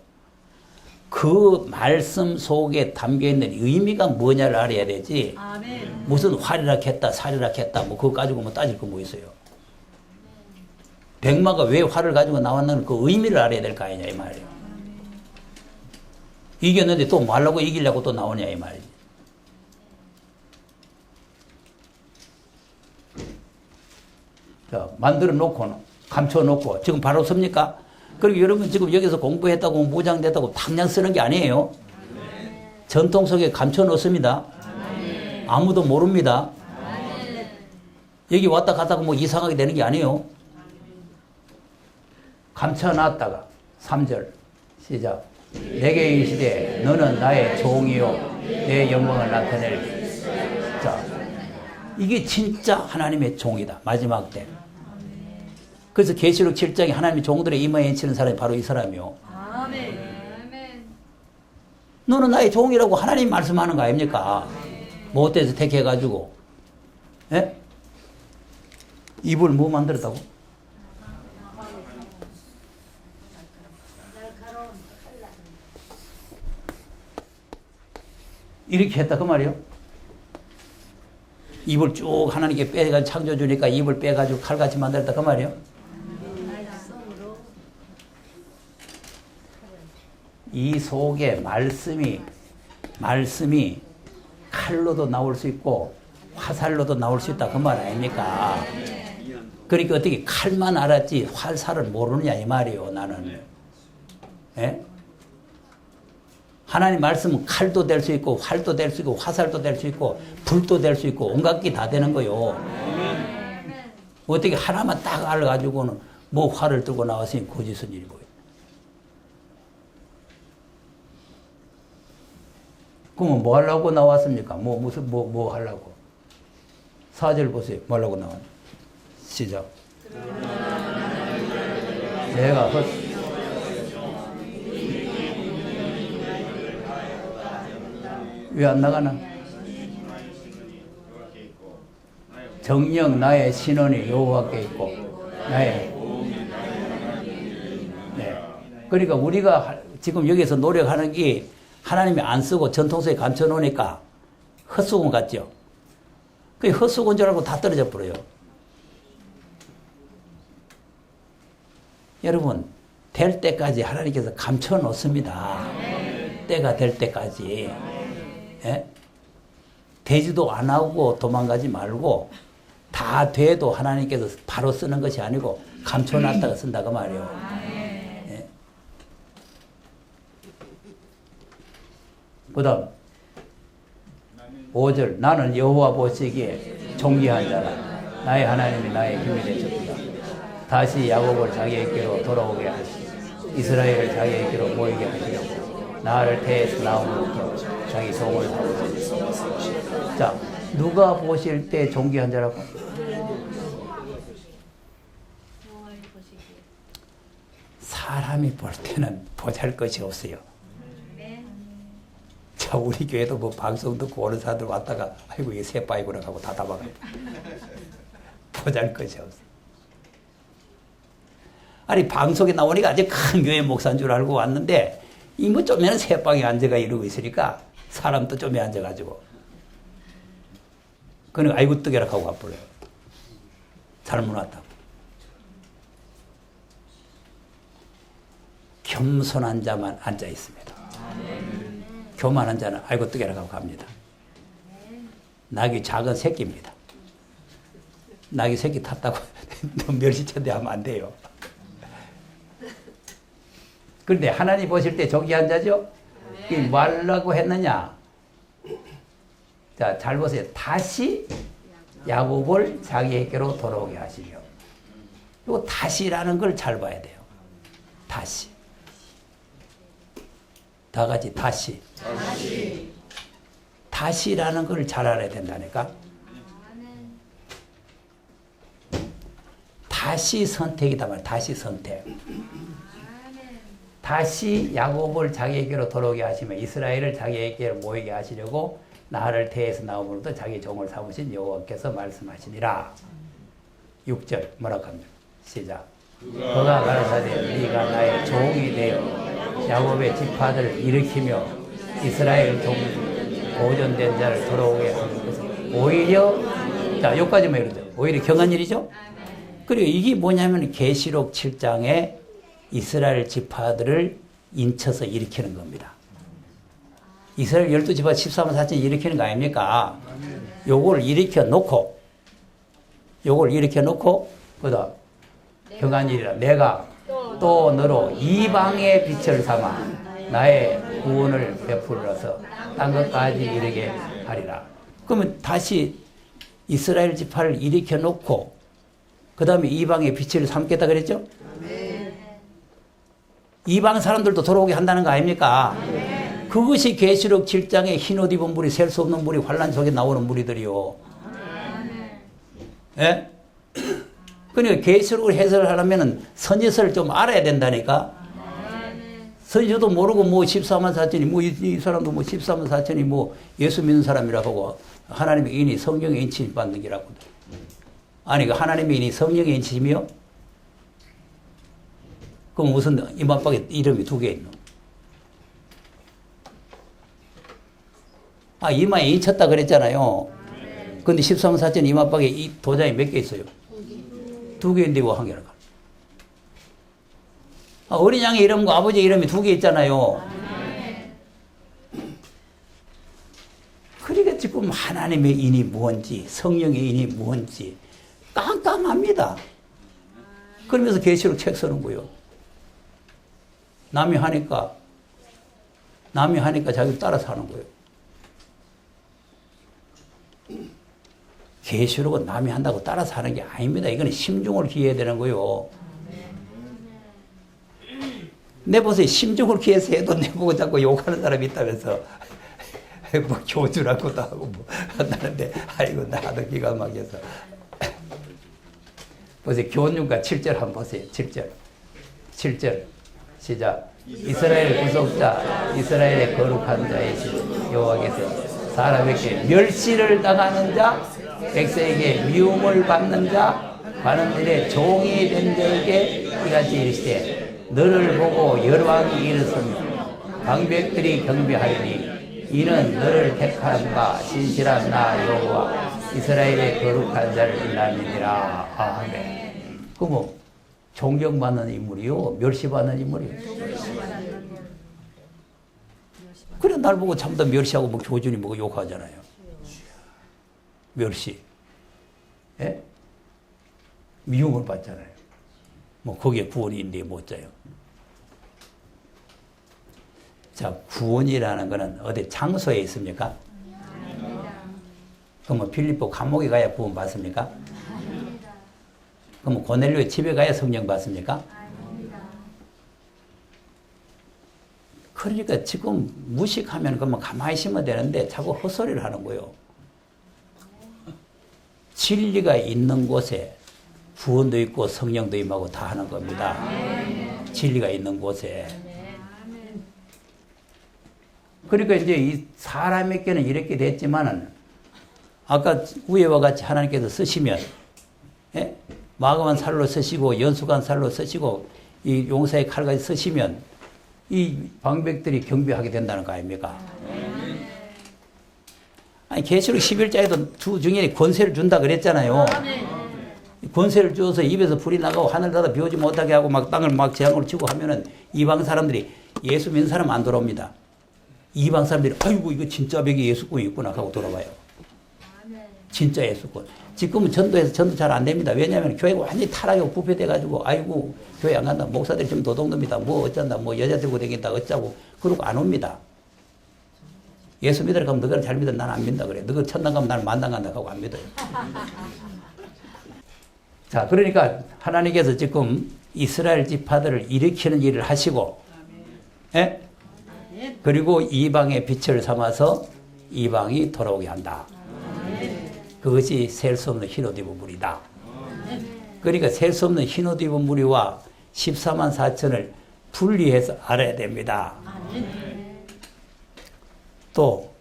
그 말씀 속에 담겨있는 의미가 뭐냐를 알아야 되지. 무슨 활이라 했다 살이라 했다 뭐 그거 가지고 뭐 따질 거 뭐 있어요. 백마가 왜 활을 가지고 나왔는 그 의미를 알아야 될 거 아니냐 이 말이에요. 이겼는데 또 뭐 하려고 이기려고 또 나오냐 이 말이지. 자, 만들어 놓고 감춰 놓고 지금 바로 섭니까? 그리고 여러분 지금 여기서 공부했다고 무장됐다고 당장 쓰는 게 아니에요. 전통 속에 감춰 놓습니다. 아무도 모릅니다. 여기 왔다 갔다가 뭐 이상하게 되는 게 아니에요. 감춰 놨다가 3절 시작. 내게 이르시되 너는 나의 종이요 내 영광을 나타낼. 자, 이게 진짜 하나님의 종이다. 마지막 때. 그래서 계시록 7장에 하나님의 종들의 임하에 인치는 사람이 바로 이 사람이요. 아멘. 너는 나의 종이라고 하나님 말씀하는 거 아닙니까? 뭐 어때서 택해가지고. 예? 입을 뭐 만들었다고? 이렇게 했다 그 말이요. 입을 쭉 하나님께 빼가지고 창조주니까 입을 빼가지고 칼같이 만들었다 그 말이요. 이 속에 말씀이 칼로도 나올 수 있고 화살로도 나올 수 있다 그 말 아닙니까? 그러니까 어떻게 칼만 알았지 화살을 모르느냐 이 말이요. 나는. 예? 하나님 말씀은 칼도 될 수 있고 활도 될 수 있고 화살도 될 수 있고 불도 될 수 있고 온갖 게 다 되는 거요. 어떻게 하나만 딱 알아가지고는 뭐 활을 들고 나왔으니 거짓은 일이 뭐예요. 그러면 뭐 하려고 나왔습니까? 뭐 하려고? 4절 보세요. 뭐 하려고 나왔냐? 시작. 내가 왜 안 나가나? 정녕 나의 신원이 여호와께 있고 나의. 네. 그러니까 우리가 지금 여기서 노력하는 게 하나님이 안 쓰고 전통서에 감춰 놓으니까 헛수건 같죠? 그 헛수건 줄 알고 다 떨어져 버려요. 여러분, 될 때까지 하나님께서 감춰 놓습니다. 때가 될 때까지. 예? 되지도 안 하고 도망가지 말고 다 돼도 하나님께서 바로 쓰는 것이 아니고 감춰 놨다가 쓴다 그 말이에요. 예? 그 다음 5절 나는 여호와 보시기에 존귀한 자라. 나의 하나님이 나의 힘이 되셨구나. 다시 야곱을 자기에게로 돌아오게 하시고 이스라엘을 자기에게로 모이게 하시려고 나를 태에서 나옴으로부터 자기 종을 삼으시니. 자, 누가 보실 때 존귀한 자라고? 사람이 볼 때는 보잘것이 없어요. 자, 우리 교회도 뭐 방송 듣고 오는 사람들 왔다가 아이고 이게 새빠이구나 하고 다 담아가요. 보잘것이 없어. 아니 방송에 나오니까 아주 큰 교회 목사인 줄 알고 왔는데 이 뭐 좀에는 새빵에 앉아가 이러고 있으니까 사람도 좀에 앉아가지고 그는 아이고 뜨개라 하고 가버려요. 잘못 왔다고. 겸손한 자만 앉아 있습니다. 교만한 자는 아이고 뜨개라 하고 갑니다. 낙이 작은 새끼입니다. 낙이 새끼 탔다고 멸시천대 하면 안 돼요. 그런데 하나님 보실 때 존귀한 자죠? 네. 뭐 하려고 했느냐? 자, 잘 보세요. 다시 야곱을 자기에게로 돌아오게 하시려. 요 다시라는 걸 잘 봐야 돼요. 다시. 다 같이 다시. 다시라는 걸 잘 알아야 된다니까. 다시 선택이다 말. 다시 선택. 다시 야곱을 자기에게로 돌아오게 하시며 이스라엘을 자기에게로 모이게 하시려고 나를 태에서 나옴으로도 자기 종을 삼으신 여호와께서 말씀하시니라. 6절 뭐라고 합니까? 시작. 그가 가라사대 네가 나의 종이 되어 야곱의 지파들을 일으키며 이스라엘 종 보존된 자를 돌아오게 하는 것은 오히려 자 여기까지만 이러죠. 오히려 경한 일이죠. 그리고 이게 뭐냐면 계시록 7장에 이스라엘 지파들을 인쳐서 일으키는 겁니다. 이스라엘 12지파 14만 4천 일으키는 거 아닙니까? 요걸 일으켜 놓고 그다음 경한 일이라 내가 또 너로 이방의 빛을 삼아 나의 구원을 베풀어서 딴 것까지 이르게 하리라. 그러면 다시 이스라엘 지파를 일으켜 놓고 그 다음에 이방의 빛을 삼겠다 그랬죠? 이방 사람들도 돌아오게 한다는 거 아닙니까? 그것이 계시록 7장에 흰옷 입은 무리, 셀 수 없는 무리, 환란 속에 나오는 무리들이요. 예? 그러니까 계시록을 해설하려면 선지서를 좀 알아야 된다니까. 선지서도 모르고 뭐 14만 4천이 뭐 이 사람도 뭐 14만 4천이 뭐 예수 믿는 사람이라고 하고 하나님의 인이 성령의 인치 받는 기라고. 아니 그 하나님의 인이 성령의 인치이며 그럼 무슨 이만박에 이름이 2개 있노? 아 이마에 인쳤다 그랬잖아요. 근데 13만 4천 이만박에 이 도장이 몇 개 있어요? 2개인데 왜 한 개나 가? 아, 어린 양의 이름과 아버지 이름이 2개 있잖아요. 그러니까 지금 하나님의 인이 뭔지 성령의 인이 뭔지 깜깜합니다. 그러면서 계시록 책 쓰는 거예요. 남이 하니까 자기 따라서 하는 거예요. 계시록은 남이 한다고 따라서 하는 게 아닙니다. 이거는 심중을 기해야 되는 거예요. 내보세요. 심중을 기해서 해도 내보고 자꾸 욕하는 사람이 있다면서 뭐 교주라고도 하고 뭐 한다는데 아이고 나도 기가 막혀서 보세요. 교훈과 7절 한번 보세요. 7절 시작. 이스라엘 구속자 이스라엘의 거룩한 자이신 여호와께서 사람에게 멸시를 당하는 자 백성에게 미움을 받는 자 관원들의 종이 된 자에게 이같이 이르시되 너를 보고 열왕이 일어서며 방백들이 경배하리니 이는 너를 택함과 신실한 나 여호와 이스라엘의 거룩한 자를 인함이니라. 아멘. 그럼 존경받는 인물이요? 멸시받는 인물이요? 그래 날 보고 참다 멸시하고 뭐 교준이 뭐 욕하잖아요. 멸시. 예? 미움을 받잖아요. 뭐 거기에 구원인데 못 자요. 자, 구원이라는 거는 어디 장소에 있습니까? 그럼 뭐 빌립보 감옥에 가야 구원 받습니까? 그럼 고넬료의 집에 가야 성령 받습니까? 그러니까 지금 무식하면 그러면 가만히 있으면 되는데 자꾸 헛소리를 하는 거예요. 진리가 있는 곳에 구원도 있고 성령도 임하고 다 하는 겁니다. 진리가 있는 곳에. 그러니까 이제 이 사람에게는 이렇게 됐지만은 아까 위에와 같이 하나님께서 쓰시면 예? 마감한 살로 쓰시고 연수간 살로 쓰시고 이 용사의 칼까지 쓰시면 이 방백들이 경배하게 된다는 거 아닙니까? 아니 계시록 11장에도 두 증인이 권세를 준다 그랬잖아요. 권세를 주어서 입에서 불이 나가고 하늘 닫아 비오지 못하게 하고 막 땅을 막 재앙으로 치고 하면은 이방 사람들이 예수 믿는 사람 안 돌아옵니다. 이방 사람들이 아이고 이거 진짜 벽에 예수꾼이 있구나 하고 돌아와요. 진짜 예수꾼. 지금은 전도해서 전도 잘 안 됩니다. 왜냐하면 교회가 완전히 타락하고 부패돼가지고 아이고 교회 안 간다. 목사들이 지금 도둑놈이다. 뭐 어쩐다. 뭐 여자 들고 다닌다. 어쩌고. 그러고 안 옵니다. 예수 믿으라 하면 너가 잘 믿어. 난 안 믿는다 그래. 너가 천당 가면 나는 만당 간다 하고 안 믿어요. 자, 그러니까 하나님께서 지금 이스라엘 지파들을 일으키는 일을 하시고, 예? 그리고 이방의 빛을 삼아서 이방이 돌아오게 한다. 그것이 셀 수 없는 흰옷 입은 무리다. 그러니까 셀 수 없는 흰옷 입은 무리와 14만 4천을 분리해서 알아야 됩니다. 또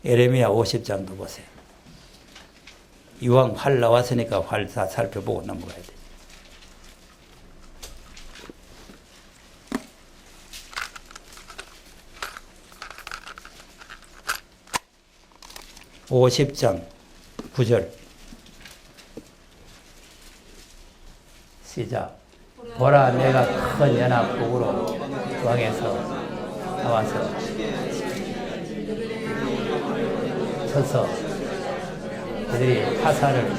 예레미야 50장도 보세요. 이왕 활 나왔으니까 활 다 살펴보고 넘어가야 돼. (50장) 9절 시작. 보라 내가 큰 연합국으로 왕에서 나와서 서서 그들이 화살을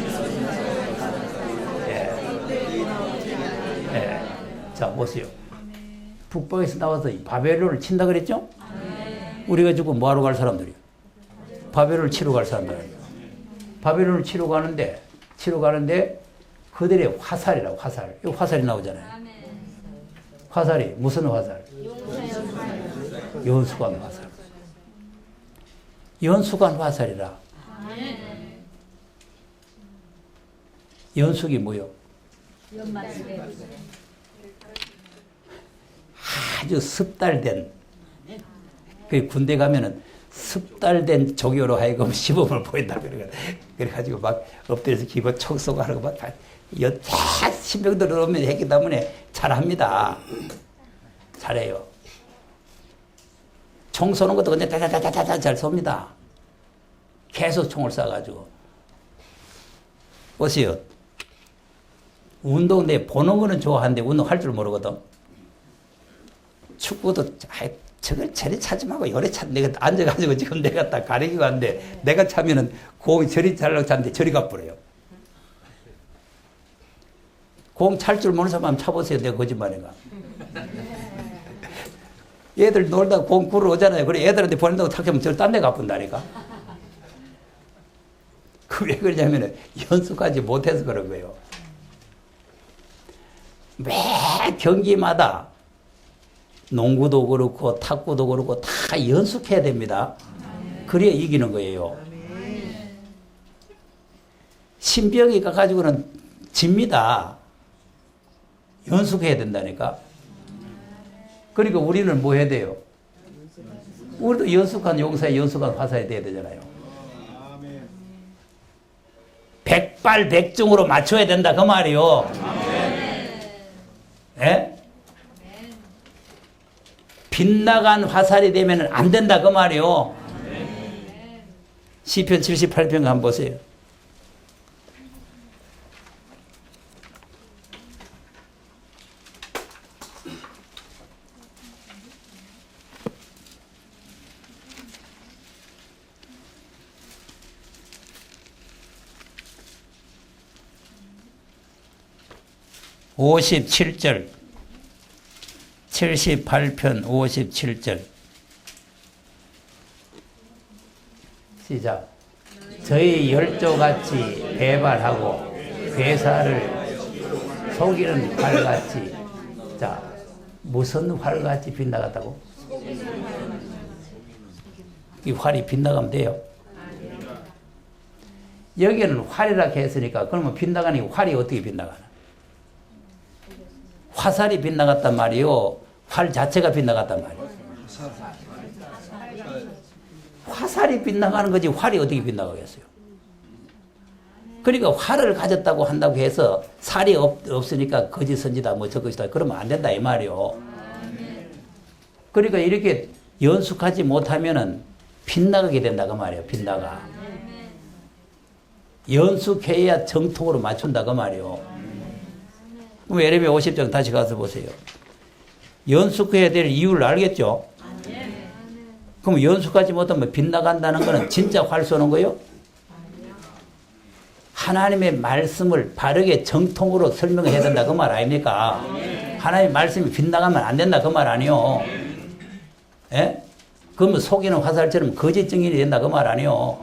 자 보세요. 북방에서 나와서 바벨론을 친다 그랬죠? 우리가 지금 뭐하러 갈 사람들이요? 바벨론을 치러 갈 사람들이에요. 바벨론을 치러 가는데 그들의 화살이라고. 화살. 이 화살이 나오잖아요. 화살이 무슨 화살? 연수관 화살. 연수관 화살이라. 연숙이 뭐요? 아주 습달된, 그 군대 가면은 습달된 조교로 하여금 시범을 보인다. 그래가지고 막 엎드려서 기본 총 쏘고 하라고 막 신병들 오면 했기 때문에 잘합니다. 잘해요. 총 쏘는 것도 근데 다다다다다 잘 쏩니다. 계속 총을 쏴가지고. 보세요. 운동 내 보는 거는 좋아하는데 운동할 줄 모르거든. 축구도 저걸 저리 차지 말고 요래 차. 내가 앉아가지고 지금 내가 딱 가리기고 하는데 내가 차면은 공이 저리 잘라고 차는데 저리 가버려요. 공 찰 줄 모르는 사람 한번 차보세요. 내가 거짓말인가. 얘들 놀다가 공 구러 오잖아요. 그래 애들한테 보낸다고 탁 하면 저를 딴 데 가본다니까. 그 왜 그러냐면은 연수까지 못해서 그런 거예요. 매 경기마다 농구도 그렇고 탁구도 그렇고 다 연습해야 됩니다. 그래야 이기는 거예요. 신병이 가가지고는 집니다. 연습해야 된다니까. 그러니까 우리는 뭐 해야 돼요? 우리도 연습한 용사에 연습한 화살이 돼야 되잖아요. 백발백중으로 맞춰야 된다 그 말이요. 예? 빗나간 화살이 되면 안 된다 그 말이요. 시편 78편 한번 보세요. (57절) 78편 57절 시작. 저희 열조같이 배발하고 괴사를 속이는 활같이. 자, 무슨 활같이 빗나갔다고? 이 활이 빗나가면 돼요? 여기는 활이라고 했으니까 그러면 빗나가는 활이 어떻게 빗나가나? 화살이 빗나갔단 말이요. 활 자체가 빗나갔단 말이에요. 화살이 빗나가는 거지 활이 어떻게 빗나가겠어요? 그러니까 활을 가졌다고 한다고 해서 살이 없으니까 거짓선지다 뭐 저것이다 그러면 안 된다 이 말이요. 그러니까 이렇게 연숙하지 못하면은 빗나가게 된다 그 말이에요. 빗나가. 연숙해야 정통으로 맞춘다 그 말이에요. 그럼 예레미야 50장 다시 가서 보세요. 연숙해야 될 이유를 알겠죠? 그럼 연숙하지 못하면 빗나간다는 거는 진짜 활 쏘는 거예요? 하나님의 말씀을 바르게 정통으로 설명해야 된다 그 말 아닙니까? 하나님의 말씀이 빗나가면 안 된다 그 말 아니요? 예? 그러면 속이는 화살처럼 거짓 증인이 된다 그 말 아니요.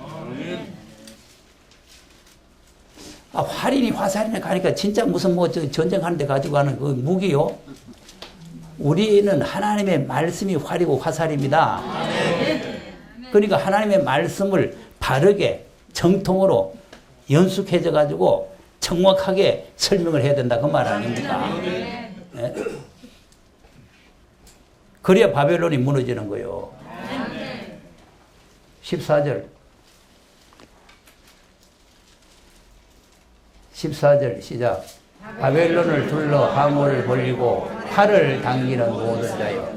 아, 활이니 화살이니 가니까 진짜 무슨 뭐 전쟁하는데 가지고 가는 그 무기요. 우리는 하나님의 말씀이 활이고 화살입니다. 그러니까 하나님의 말씀을 바르게 정통으로 연숙해져 가지고 정확하게 설명을 해야 된다 그 말 아닙니까? 네? 그래야 바벨론이 무너지는 거예요. 14절 14절 시작. 바벨론을 둘러 항우를 벌리고 활을 당기는 모든 자여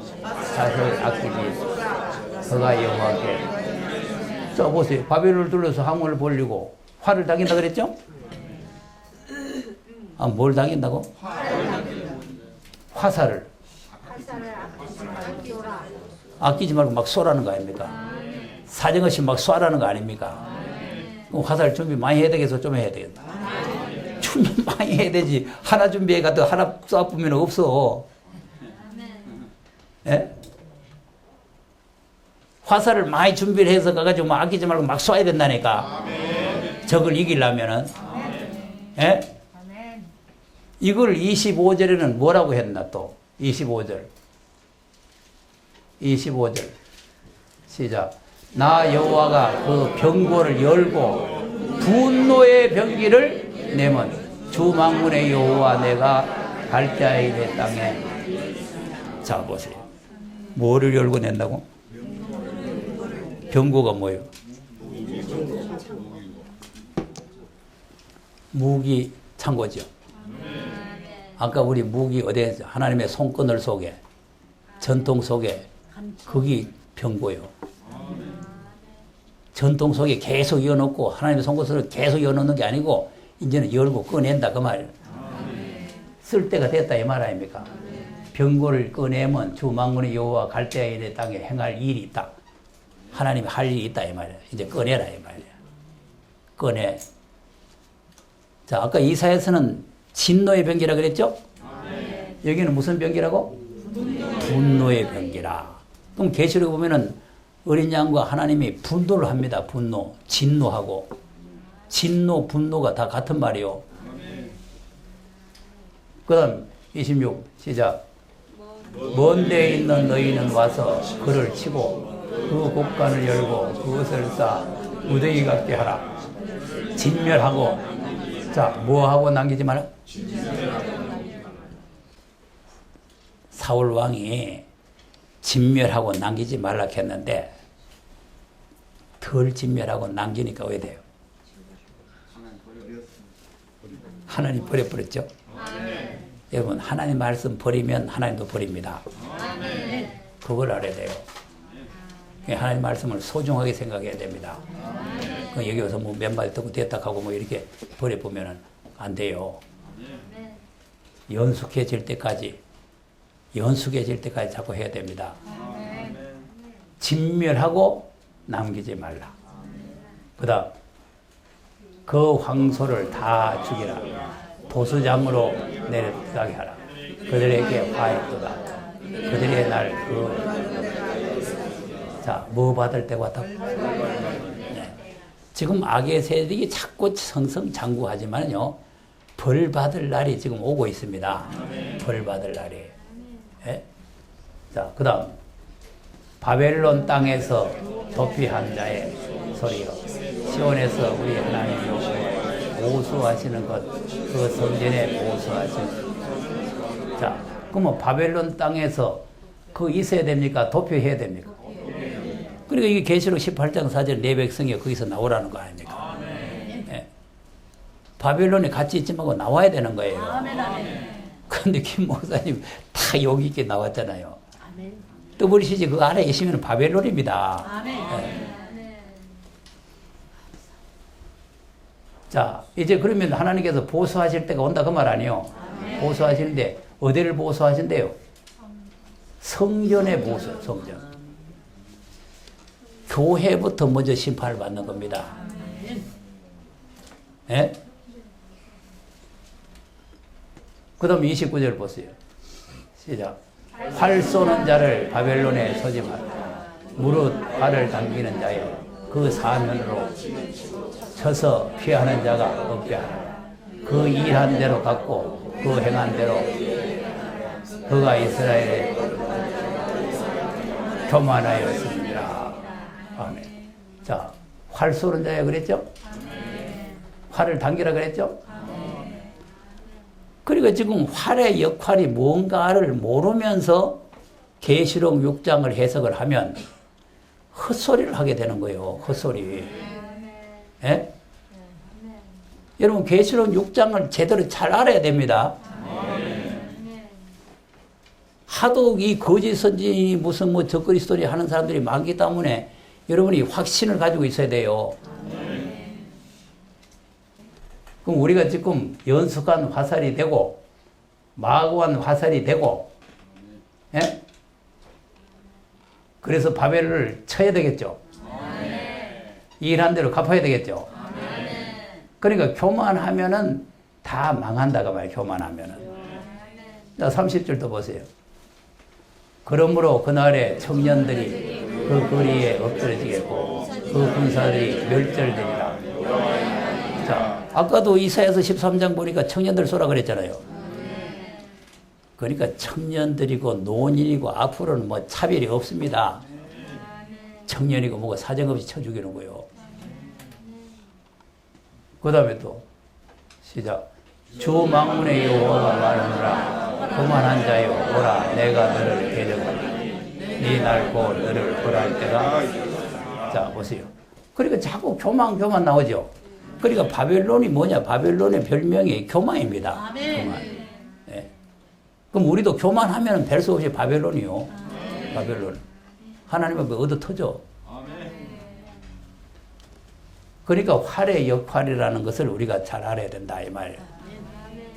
샷을 아끼지 그가 여호와께. 자 보세요. 바벨론을 둘러서 항우를 벌리고 활을 당긴다 그랬죠? 아, 뭘 당긴다고? 화살을 아끼지 말고 막 쏘라는 거 아닙니까? 사정없이 막 쏘라는 거 아닙니까? 그럼 화살 준비 많이 해야 되겠어? 좀 해야 되겠다. 준비 많이 해야 되지. 하나 준비해가도 하나 쏴보면 없어. 예? 화살을 많이 준비를 해서 가가지고 막 아끼지 말고 막 쏴야 된다니까. 적을 이기려면은. 예? 이걸 25절에는 뭐라고 했나 또? 25절. 25절. 시작. 나 여호와가 그 병고를 열고 분노의 병기를 내면 주 만군의 여호와 내가 갈대아인의 땅에. 자 보세요. 뭐를 열고 낸다고? 병고가 뭐예요? 무기 창고죠. 아까 우리 무기 어디에 하나님의 손끈을 속에 전통 속에 거기 병고요. 전통 속에 계속 이어놓고 하나님의 손끝을 계속 이어놓는 게 아니고 이제는 열고 꺼낸다 그 말이에요. 쓸 때가 됐다 이 말 아닙니까? 병고를 꺼내면 주 만군의 여호와 갈대아인의 땅에 행할 일이 있다. 하나님이 할 일이 있다 이 말이에요. 이제 꺼내라 이 말이에요. 꺼내. 자 아까 이사야서는 진노의 병기라 그랬죠? 여기는 무슨 병기라고? 분노의 병기라. 그럼 계시록 보면은 어린 양과 하나님이 분노를 합니다. 분노, 진노하고 진노, 분노가 다 같은 말이요. 그 다음 26 시작. 먼 데 있는 너희는 와서 그를 치고 그 곡간을 열고 그것을 쌓아 무더기 같게 하라. 진멸하고. 자 뭐하고 남기지 마라. 사울 왕이 진멸하고 남기지 말라 했는데 덜 진멸하고 남기니까 왜 돼요? 하나님 버려버렸죠? 여러분 하나님 말씀 버리면 하나님도 버립니다. 그걸 알아야 돼요. 하나님 말씀을 소중하게 생각해야 됩니다. 여기 와서 뭐 몇 마디 듣고 됐다 하고 뭐 이렇게 버려보면 안 돼요. 연숙해질 때까지 자꾸 해야 됩니다. 진멸하고 남기지 말라. 그 다음 그 황소를 다 죽이라. 도수장으로 내려가게 하라. 그들에게 화했도다. 그들의 날 자, 뭐 받을 때가 왔다? 네. 지금 악의 세력이 자꾸 성성장구하지만요, 벌 받을 날이 지금 오고 있습니다. 벌 받을 날이. 네? 자, 그 다음 바벨론 땅에서 도피한 자의 소리요. 시온에서 우리 하나님 여호와의 보수하시는 것, 그 성전에 보수하시는. 자, 그러면 바벨론 땅에서 그 있어야 됩니까? 도피해야 됩니까? 그러니까 이게 계시록 18장 4절 내 백성이 거기서 나오라는 거 아닙니까? 네. 바벨론에 같이 있지 말고 나와야 되는 거예요. 그런데 김 목사님 다 여기 있게 나왔잖아요. WCG 그 안에 계시면 바벨론입니다. 네. 자, 이제 그러면 하나님께서 보수하실 때가 온다 그 말 아니에요? 보수하시는데 어디를 보수하신대요? 성전의 보수, 성전. 교회부터 먼저 심판을 받는 겁니다. 예? 그 다음 29절 보세요. 시작. 활 쏘는 자를 바벨론에 소집하라. 무릇 활을 당기는 자여 그 사면으로 쳐서 피하는 자가 없게 하라. 그 일한 대로 갚고 그 행한 대로 그가 이스라엘에 교만하였습니다. 아멘. 자, 활 쏘는 자야 그랬죠? 활을 당기라 그랬죠? 그러니까 지금 활의 역할이 뭔가를 모르면서 계시록 6장을 해석을 하면 헛소리를 하게 되는 거예요. 헛소리. 예? 여러분 계시록 6장을 제대로 잘 알아야 됩니다. 하도 이 거짓 선지니 무슨 뭐 적그리스도니 하는 사람들이 많기 때문에 여러분이 확신을 가지고 있어야 돼요. 그럼 우리가 지금 연속한 화살이 되고 마구한 화살이 되고, 예? 그래서 바벨을 쳐야 되겠죠. 일한 대로 갚아야 되겠죠. 그러니까 교만하면은 다 망한다가 말이에요. 교만하면은. 자, 30절도 보세요. 그러므로 그날에 청년들이 그 거리에 엎드러지겠고 그 군사들이 멸절되리라. 자, 아까도 이사야서 13장 보니까 청년들 쏘라 그랬잖아요. 그러니까 청년들이고 노인이고 앞으로는 뭐 차별이 없습니다. 청년이고 뭐가 사정없이 쳐 죽이는 거예요. 그 다음에 또 시작. 주 망문의 여호와가 말하노라. 교만한 자여 오라. 내가 너를 데려가리. 네 날고 너를 벌할 때가. 자 보세요. 그러니까 자꾸 교만 나오죠. 그러니까 바벨론이 뭐냐? 바벨론의 별명이 교만입니다. 교만. 네. 그럼 우리도 교만하면 별 수 없이 바벨론이요. 바벨론. 하나님은 얻어 터져. 그러니까 활의 역할이라는 것을 우리가 잘 알아야 된다 이 말이에요.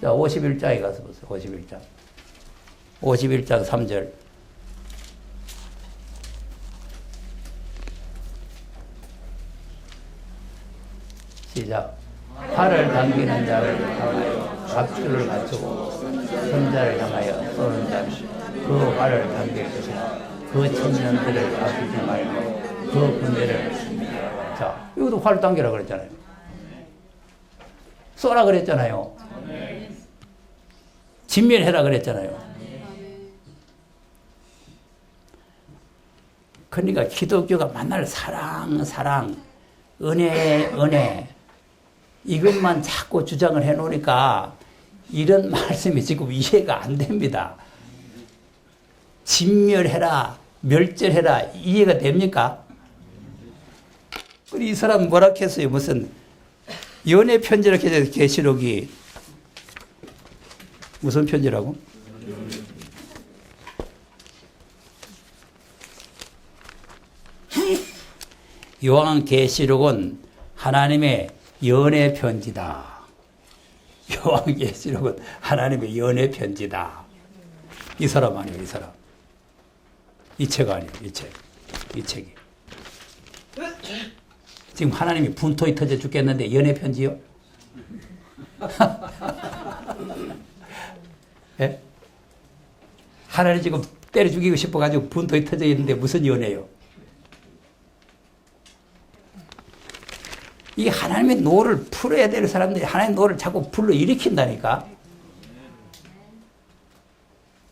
자, 51장에 가서 보세요. 51장. 51장 3절. 시작. 활을 당기는 자를 향하여 갑주를 갖추고 선자를 향하여 쏘는 자는 그 활을 당길 것이나 그 청년들을 아끼지 말고 그 군대를. 자, 이것도 활을 당기라 그랬잖아요. 쏘라 그랬잖아요. 진멸해라 그랬잖아요. 그러니까 기독교가 만날 사랑, 은혜 이것만 자꾸 주장을 해놓으니까 이런 말씀이 지금 이해가 안 됩니다. 진멸해라, 멸절해라 이해가 됩니까? 이 사람 뭐라 했어요? 무슨 연애 편지라 했어요. 계시록이 무슨 편지라고? 요한계시록은 하나님의 연애 편지다. 요한계시록은 하나님의 연애 편지다. 이 사람 아니에요, 이 사람. 이 책 아니에요, 이 책. 이 책이. 지금 하나님이 분통이 터져 죽겠는데 연애 편지요? 예? 하나님 지금 때려 죽이고 싶어가지고 분통이 터져 있는데 무슨 연애요? 이 하나님의 노를 풀어야 될 사람들이 하나님의 노를 자꾸 불러 일으킨다니까.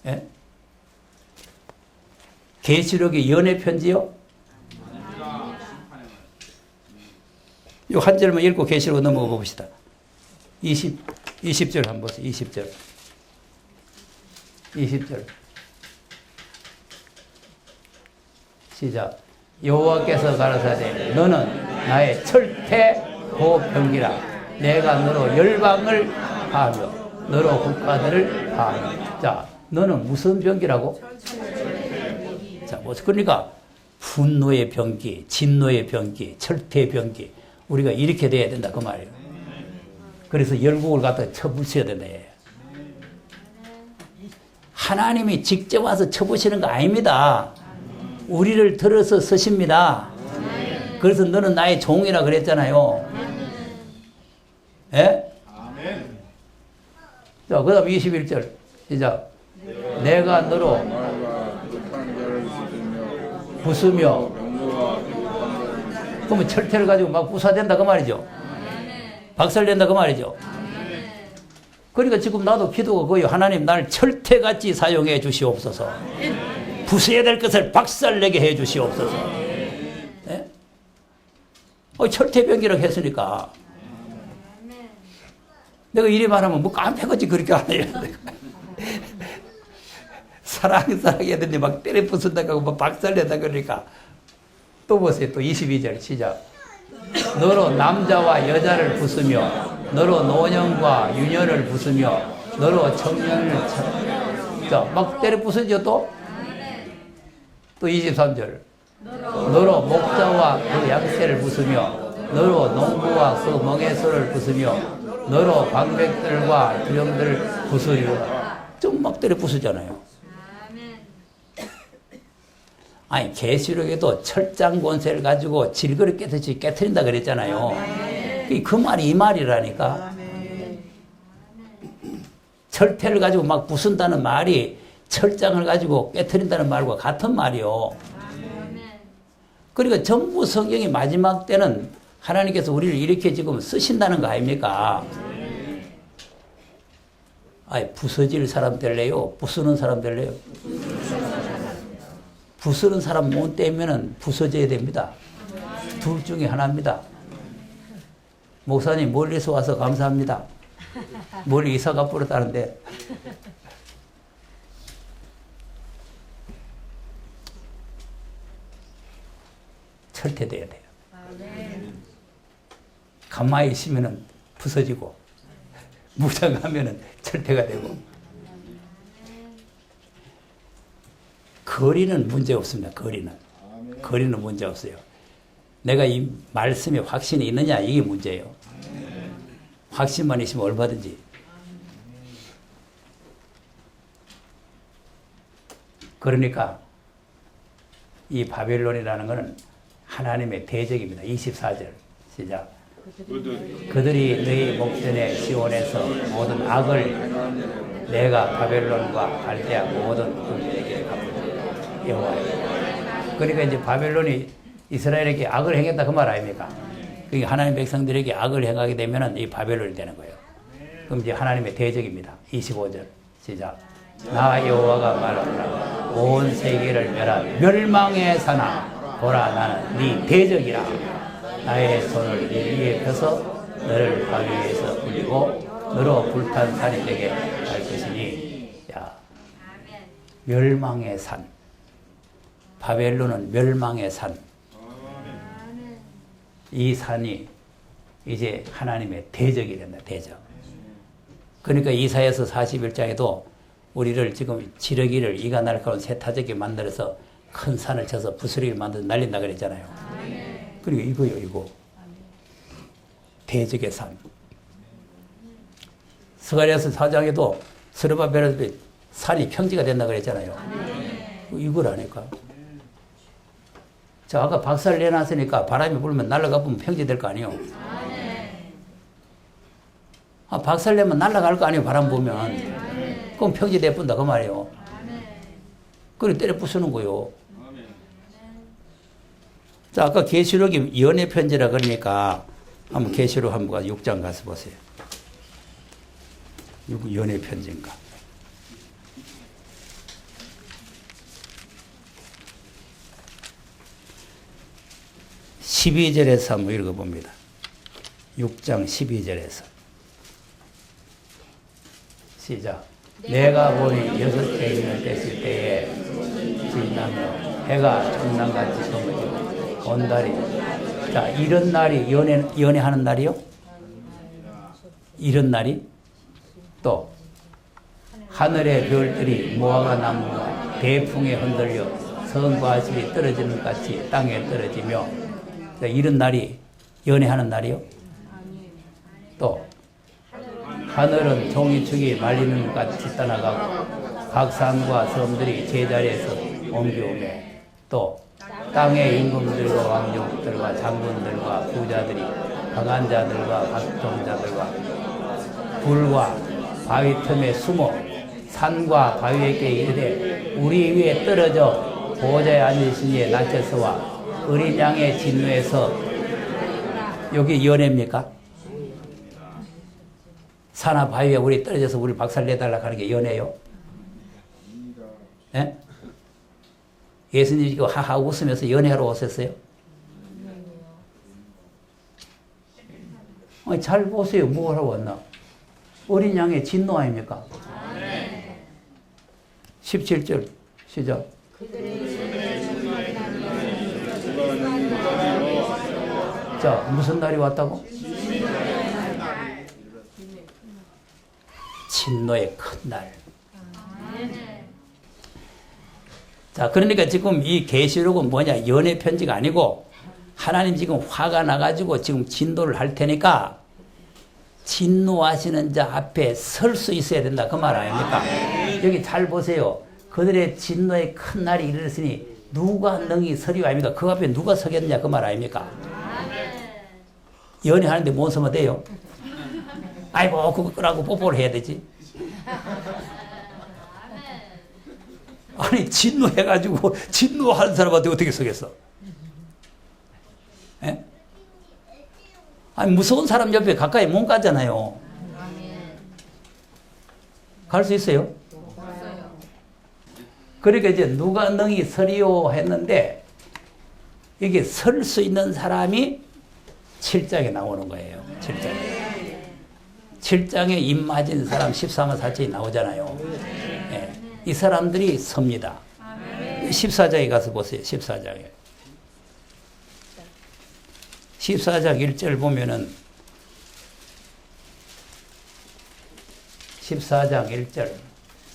예? 계시록의 연애 편지요? 이 한 절만 읽고 계시록 넘어가 봅시다. 20절 한번 보세요. 20절. 시작. 여호와께서 가라사대 너는 나의 철퇴 보병기라. 내가 너로 열방을 하며 너로 국가들을 하며. 자, 너는 무슨 병기라고? 자, 그러니까 분노의 병기, 진노의 병기, 철퇴의 병기. 우리가 이렇게 돼야 된다 그 말이에요. 그래서 열국을 갖다 쳐부셔야 된다. 하나님이 직접 와서 쳐부시는 거 아닙니다. 우리를 들어서 쓰십니다. 그래서 너는 나의 종이라 그랬잖아요. 예? 자, 그 다음 21절 시작. 내가 너로 부수며. 그러면 철퇴를 가지고 막 부사된다 그 말이죠. 박살낸다 그 말이죠. 그러니까 지금 나도 기도가 거의 하나님 날 철퇴같이 사용해 주시옵소서. 부수해야 될 것을 박살내게 해 주시옵소서. 예? 철퇴병기라고 했으니까 내가 이리 말하면 뭐 깜패같이 그렇게 하네요. 사랑해야 되는데 막 때려 부순다고 막 박살낸다 그러니까 또 보세요. 또 22절 시작. 너로 남자와 여자를 부수며 너로 노년과 유년을 부수며 너로 청년을 자, 막 때려 부수죠 또? 또 23절. 너로 목자와 그 양새를 부수며 너로 농부와 그 멍에소를 부수며 너로 광백들과 두령들을 부수리라. 좀 막 때려 부수잖아요. 아니 계시록에도 철장 권세를 가지고 질그릇 깨듯이 깨트린다 그랬잖아요. 그 말이 이 말이라니까. 철퇴를 가지고 막 부순다는 말이 철장을 가지고 깨트린다는 말과 같은 말이요. 그러니까 전부 성경의 마지막 때는 하나님께서 우리를 이렇게 지금 쓰신다는 거 아닙니까? 아니 부서질 사람 될래요? 부수는 사람 될래요? 부수는 사람 못 되면은 부서져야 됩니다. 둘 중에 하나입니다. 목사님 멀리서 와서 감사합니다. 멀리 이사가 뿌렸다는데 철퇴돼야 돼요. 가만히 있으면은 부서지고 무장하면은 철퇴가 되고. 거리는 문제 없습니다. 거리는 문제 없어요. 내가 이 말씀에 확신이 있느냐 이게 문제예요. 확신만 있으면 얼마든지. 그러니까 이 바벨론이라는 것은 하나님의 대적입니다. 24절 시작. 그들이 너희 목전에 시온에서 모든 악을 내가 바벨론과 갈대아 모든 군대에게 갚으리라. 여호와여. 그러니까 이제 바벨론이 이스라엘에게 악을 행했다 그 말 아닙니까? 그러니까 하나님 백성들에게 악을 행하게 되면 이 바벨론이 되는 거예요. 그럼 이제 하나님의 대적입니다. 25절 시작. 나 여호와가 말하노라. 온 세계를 멸한 멸망의 산아 보라 나는 네 대적이라. 나의 손을 네 위에 펴서 너를 바위 위에서 굴리고 너로 불탄 산이 되게 할 것이니. 야, 멸망의 산. 바벨론은 멸망의 산. 이 산이 이제 하나님의 대적이 된다. 대적. 그러니까 이사야서 41장에도 우리를 지금 지르기를 이가 날카로운 세타적에 만들어서 큰 산을 쳐서 부스러기를 만들어 날린다 그랬잖아요. 그러니까 이거요, 이거. 대적의 산. 스가랴서 4장에도 스르바벨의 산이 평지가 된다 그랬잖아요. 이걸 아니까. 자, 아까 박살 내놨으니까 바람이 불면 날아가 보면 평지 될 거 아니에요. 아, 박살 내면 날아갈 거 아니에요, 바람 보면. 그럼 평지 내뿐다 그 말이에요. 그래 때려 부수는 거요. 자, 아까 계시록이 연애 편지라 그러니까 한번 계시록 한번 6장 가서 보세요. 이거 연애 편지인가? (12절에서) 한번 읽어봅니다. 6장 12절에서 시작. 내가 보니 6해인을 뗐을 때에 진나며 해가 청랑같이 검어지고 온 달이. 자, 이런 날이 연애하는 날이요? 이런 날이? 또 하늘의 별들이 무화과 나무가 대풍에 흔들려 성과 실이 떨어지는 것 같이 땅에 떨어지며. 자, 이런 날이 연애하는 날이요? 또 하늘은 종이축이 말리는 것 같이 떠나가고 각 산과 섬들이 제자리에서 옮겨오며 또 땅의 임금들과 왕족들과 장군들과 부자들이 강한 자들과 각종 자들과 불과 바위 틈에 숨어 산과 바위에게 이르되 우리 위에 떨어져 보좌에 앉으신 이의 낮에서와 어린 양의 진노에서 여기 연애입니까? 산하 바위에 우리 떨어져서 우리 박살내달라고 하는 게 연애요? 예? 예수님이 하하 웃으면서 연애하러 오셨어요? 아니, 잘 보세요. 뭐 하러 왔나? 어린 양의 진노 아닙니까? 17절 시작. 자, 무슨 날이 왔다고? 진노의 큰 날. 자, 그러니까 지금 이 계시록은 뭐냐? 연애 편지가 아니고 하나님 지금 화가 나가지고 지금 진노를 할 테니까 진노하시는 자 앞에 설 수 있어야 된다. 그 말 아닙니까? 여기 잘 보세요. 그들의 진노의 큰 날이 이르렀으니 누가 능히 서리오 아닙니까? 그 앞에 누가 서겠느냐? 그 말 아닙니까? 연애하는데 못 서면 돼요? 아이고, 그거 끄라고 뽀뽀를 해야 되지. 아니, 진노해가지고 진노하는 사람한테 어떻게 서겠어? 예? 아니, 무서운 사람 옆에 가까이 못 가잖아요. 갈 수 있어요? 그러니까 이제 누가 능히 서리오 했는데 이게 설 수 있는 사람이 7장에 나오는 거예요. 7장에. 7장에 입 맞은 사람 13만 4천이 나오잖아요. 예. 이 사람들이 섭니다. 14장에 가서 보세요. 14장에. 14장 1절 보면은 14장 1절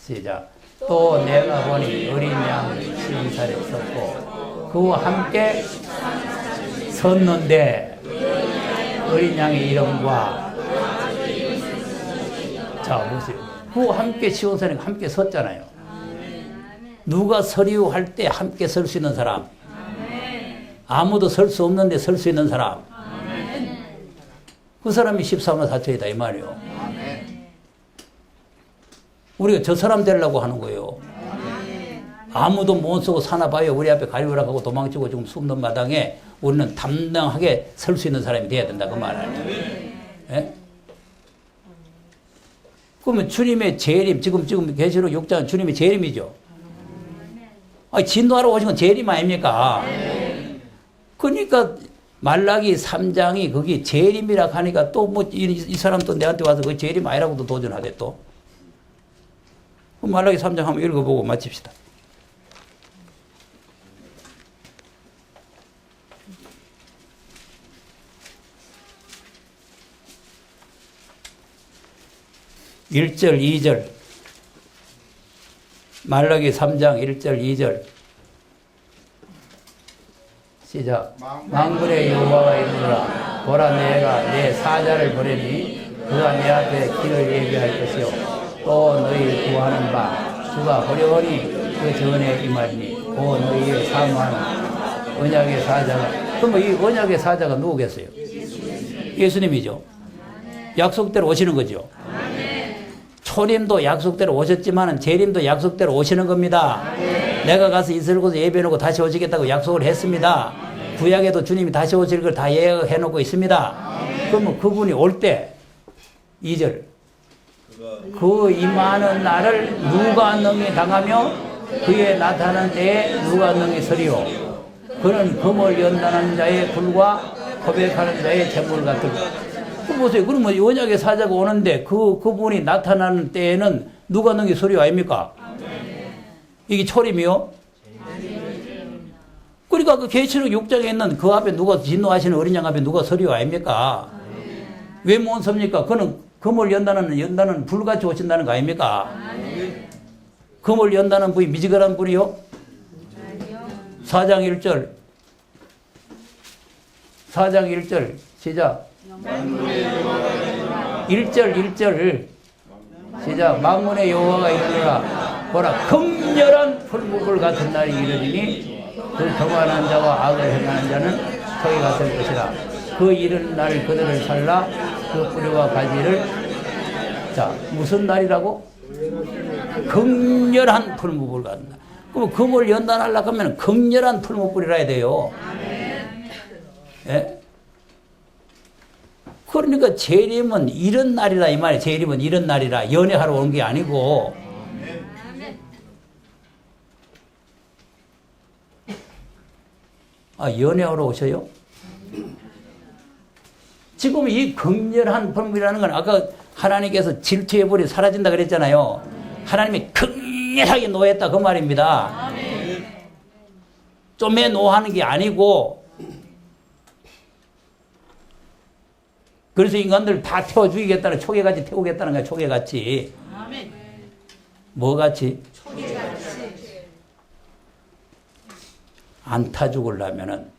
시작. 또 내가 보니 어린 양 7살에 섰고 그와 함께 섰는데 어린 양의 이름과 자 보세요. 그와 함께 시온산에 함께 섰잖아요. 누가 서리오 할 때 함께 설 수 있는 사람? 아무도 설 수 없는데 설 수 있는 사람? 그 사람이 14만 4천이다 이 말이에요. 우리가 저 사람 되려고 하는 거예요. 아무도 못 쓰고 사나 봐요. 우리 앞에 가리우락 하고 도망치고 지금 숨는 마당에 우리는 담당하게 설 수 있는 사람이 돼야 된다 그 말 아니에요. 예? 그러면 주님의 재림, 지금 계시록 6장은 주님의 재림이죠. 아니, 진노하러 오신 건 재림 아닙니까? 그러니까 말라기 3장이 거기 재림이라 하니까 또 뭐 이 사람 또 내한테 와서 그 재림 아니라고도 도전하대 또. 말라기 3장 한번 읽어보고 마칩시다. (1절) (2절) 말라기 3장 1절 2절 시작. 만군의 여호와가 이르노라 보라 내가 내 사자를 보내니 그가 내 앞에 길을 예비할 것이요 또 너희 구하는 바 주가 호련히 그 전에 임하리니 오 너희의 사모하는 언약의 사자가. 그럼 이 언약의 사자가 누구겠어요? 예수님이죠. 약속대로 오시는 거죠. 초림도 약속대로 오셨지만 재림도 약속대로 오시는 겁니다. 내가 가서 이스라엘 곳에 예배해놓고 다시 오시겠다고 약속을 했습니다. 구약에도 주님이 다시 오실 걸 다 예언해놓고 있습니다. 그러면 그분이 올 때 2절 그 임하는 날을 누가 능히 당하며 그의 나타나는 때에 누가 능히 서리오. 그는 금을 연단하는 자의 불과 고백하는 자의 재물 같을. 보세요. 그러면 언약의 사자가 오는데 그분이 나타나는 때에는 누가 능히 서리오 아닙니까? 이게 초림이요? 그러니까 그 계시록 6장에 있는 그 앞에 누가 진노하시는 어린 양 앞에 누가 서리오 아닙니까? 왜 못 섭니까? 그는 금을 연다는 불같이 오신다는 거 아닙니까? 금을 연다는 분이 미지근한 분이요? 4장 1절 4장 1절 시작. 1절 시작. 만군의 여호와가 이르노라 보라 극렬한 풀무불 같은 날이 이르리니 그 경화하는 자와 악을 행하는 자는 저기 같을 것이라. 그 이른 날 그들을 살라 그 뿌리와 가지를. 자 무슨 날이라고? 극렬한 풀무불 같은 날. 그럼 금을 연단하려고 하면 극렬한 풀무 뿌리라 돼요. 예? 그러니까 재림은 이런 날이라 이 말이에요. 재림은 이런 날이라 연애하러 온 게 아니고. 아, 연애하러 오셔요? 지금 이 극렬한 범이라는 건 아까 하나님께서 질투해버리 사라진다 그랬잖아요. 하나님이 극렬하게 노했다 그 말입니다. 좀에 노하는 게 아니고, 그래서 인간들 다 태워 죽이겠다는, 초계같이 태우겠다는 거야. 초계같이. 뭐같이? 안 타 죽으려면은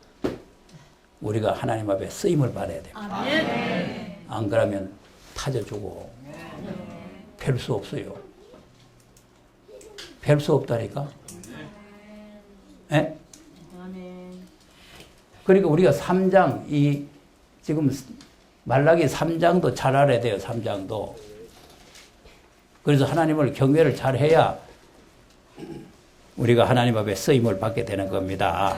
우리가 하나님 앞에 쓰임을 받아야 돼요. 안 그러면 타져 주고 별 수 없어요. 별 수 없다니까. 예? 그러니까 우리가 3장, 지금 말라기 3장도 잘 알아야 돼요. 3장도. 그래서 하나님을 경외를 잘 해야 우리가 하나님 앞에 쓰임을 받게 되는 겁니다.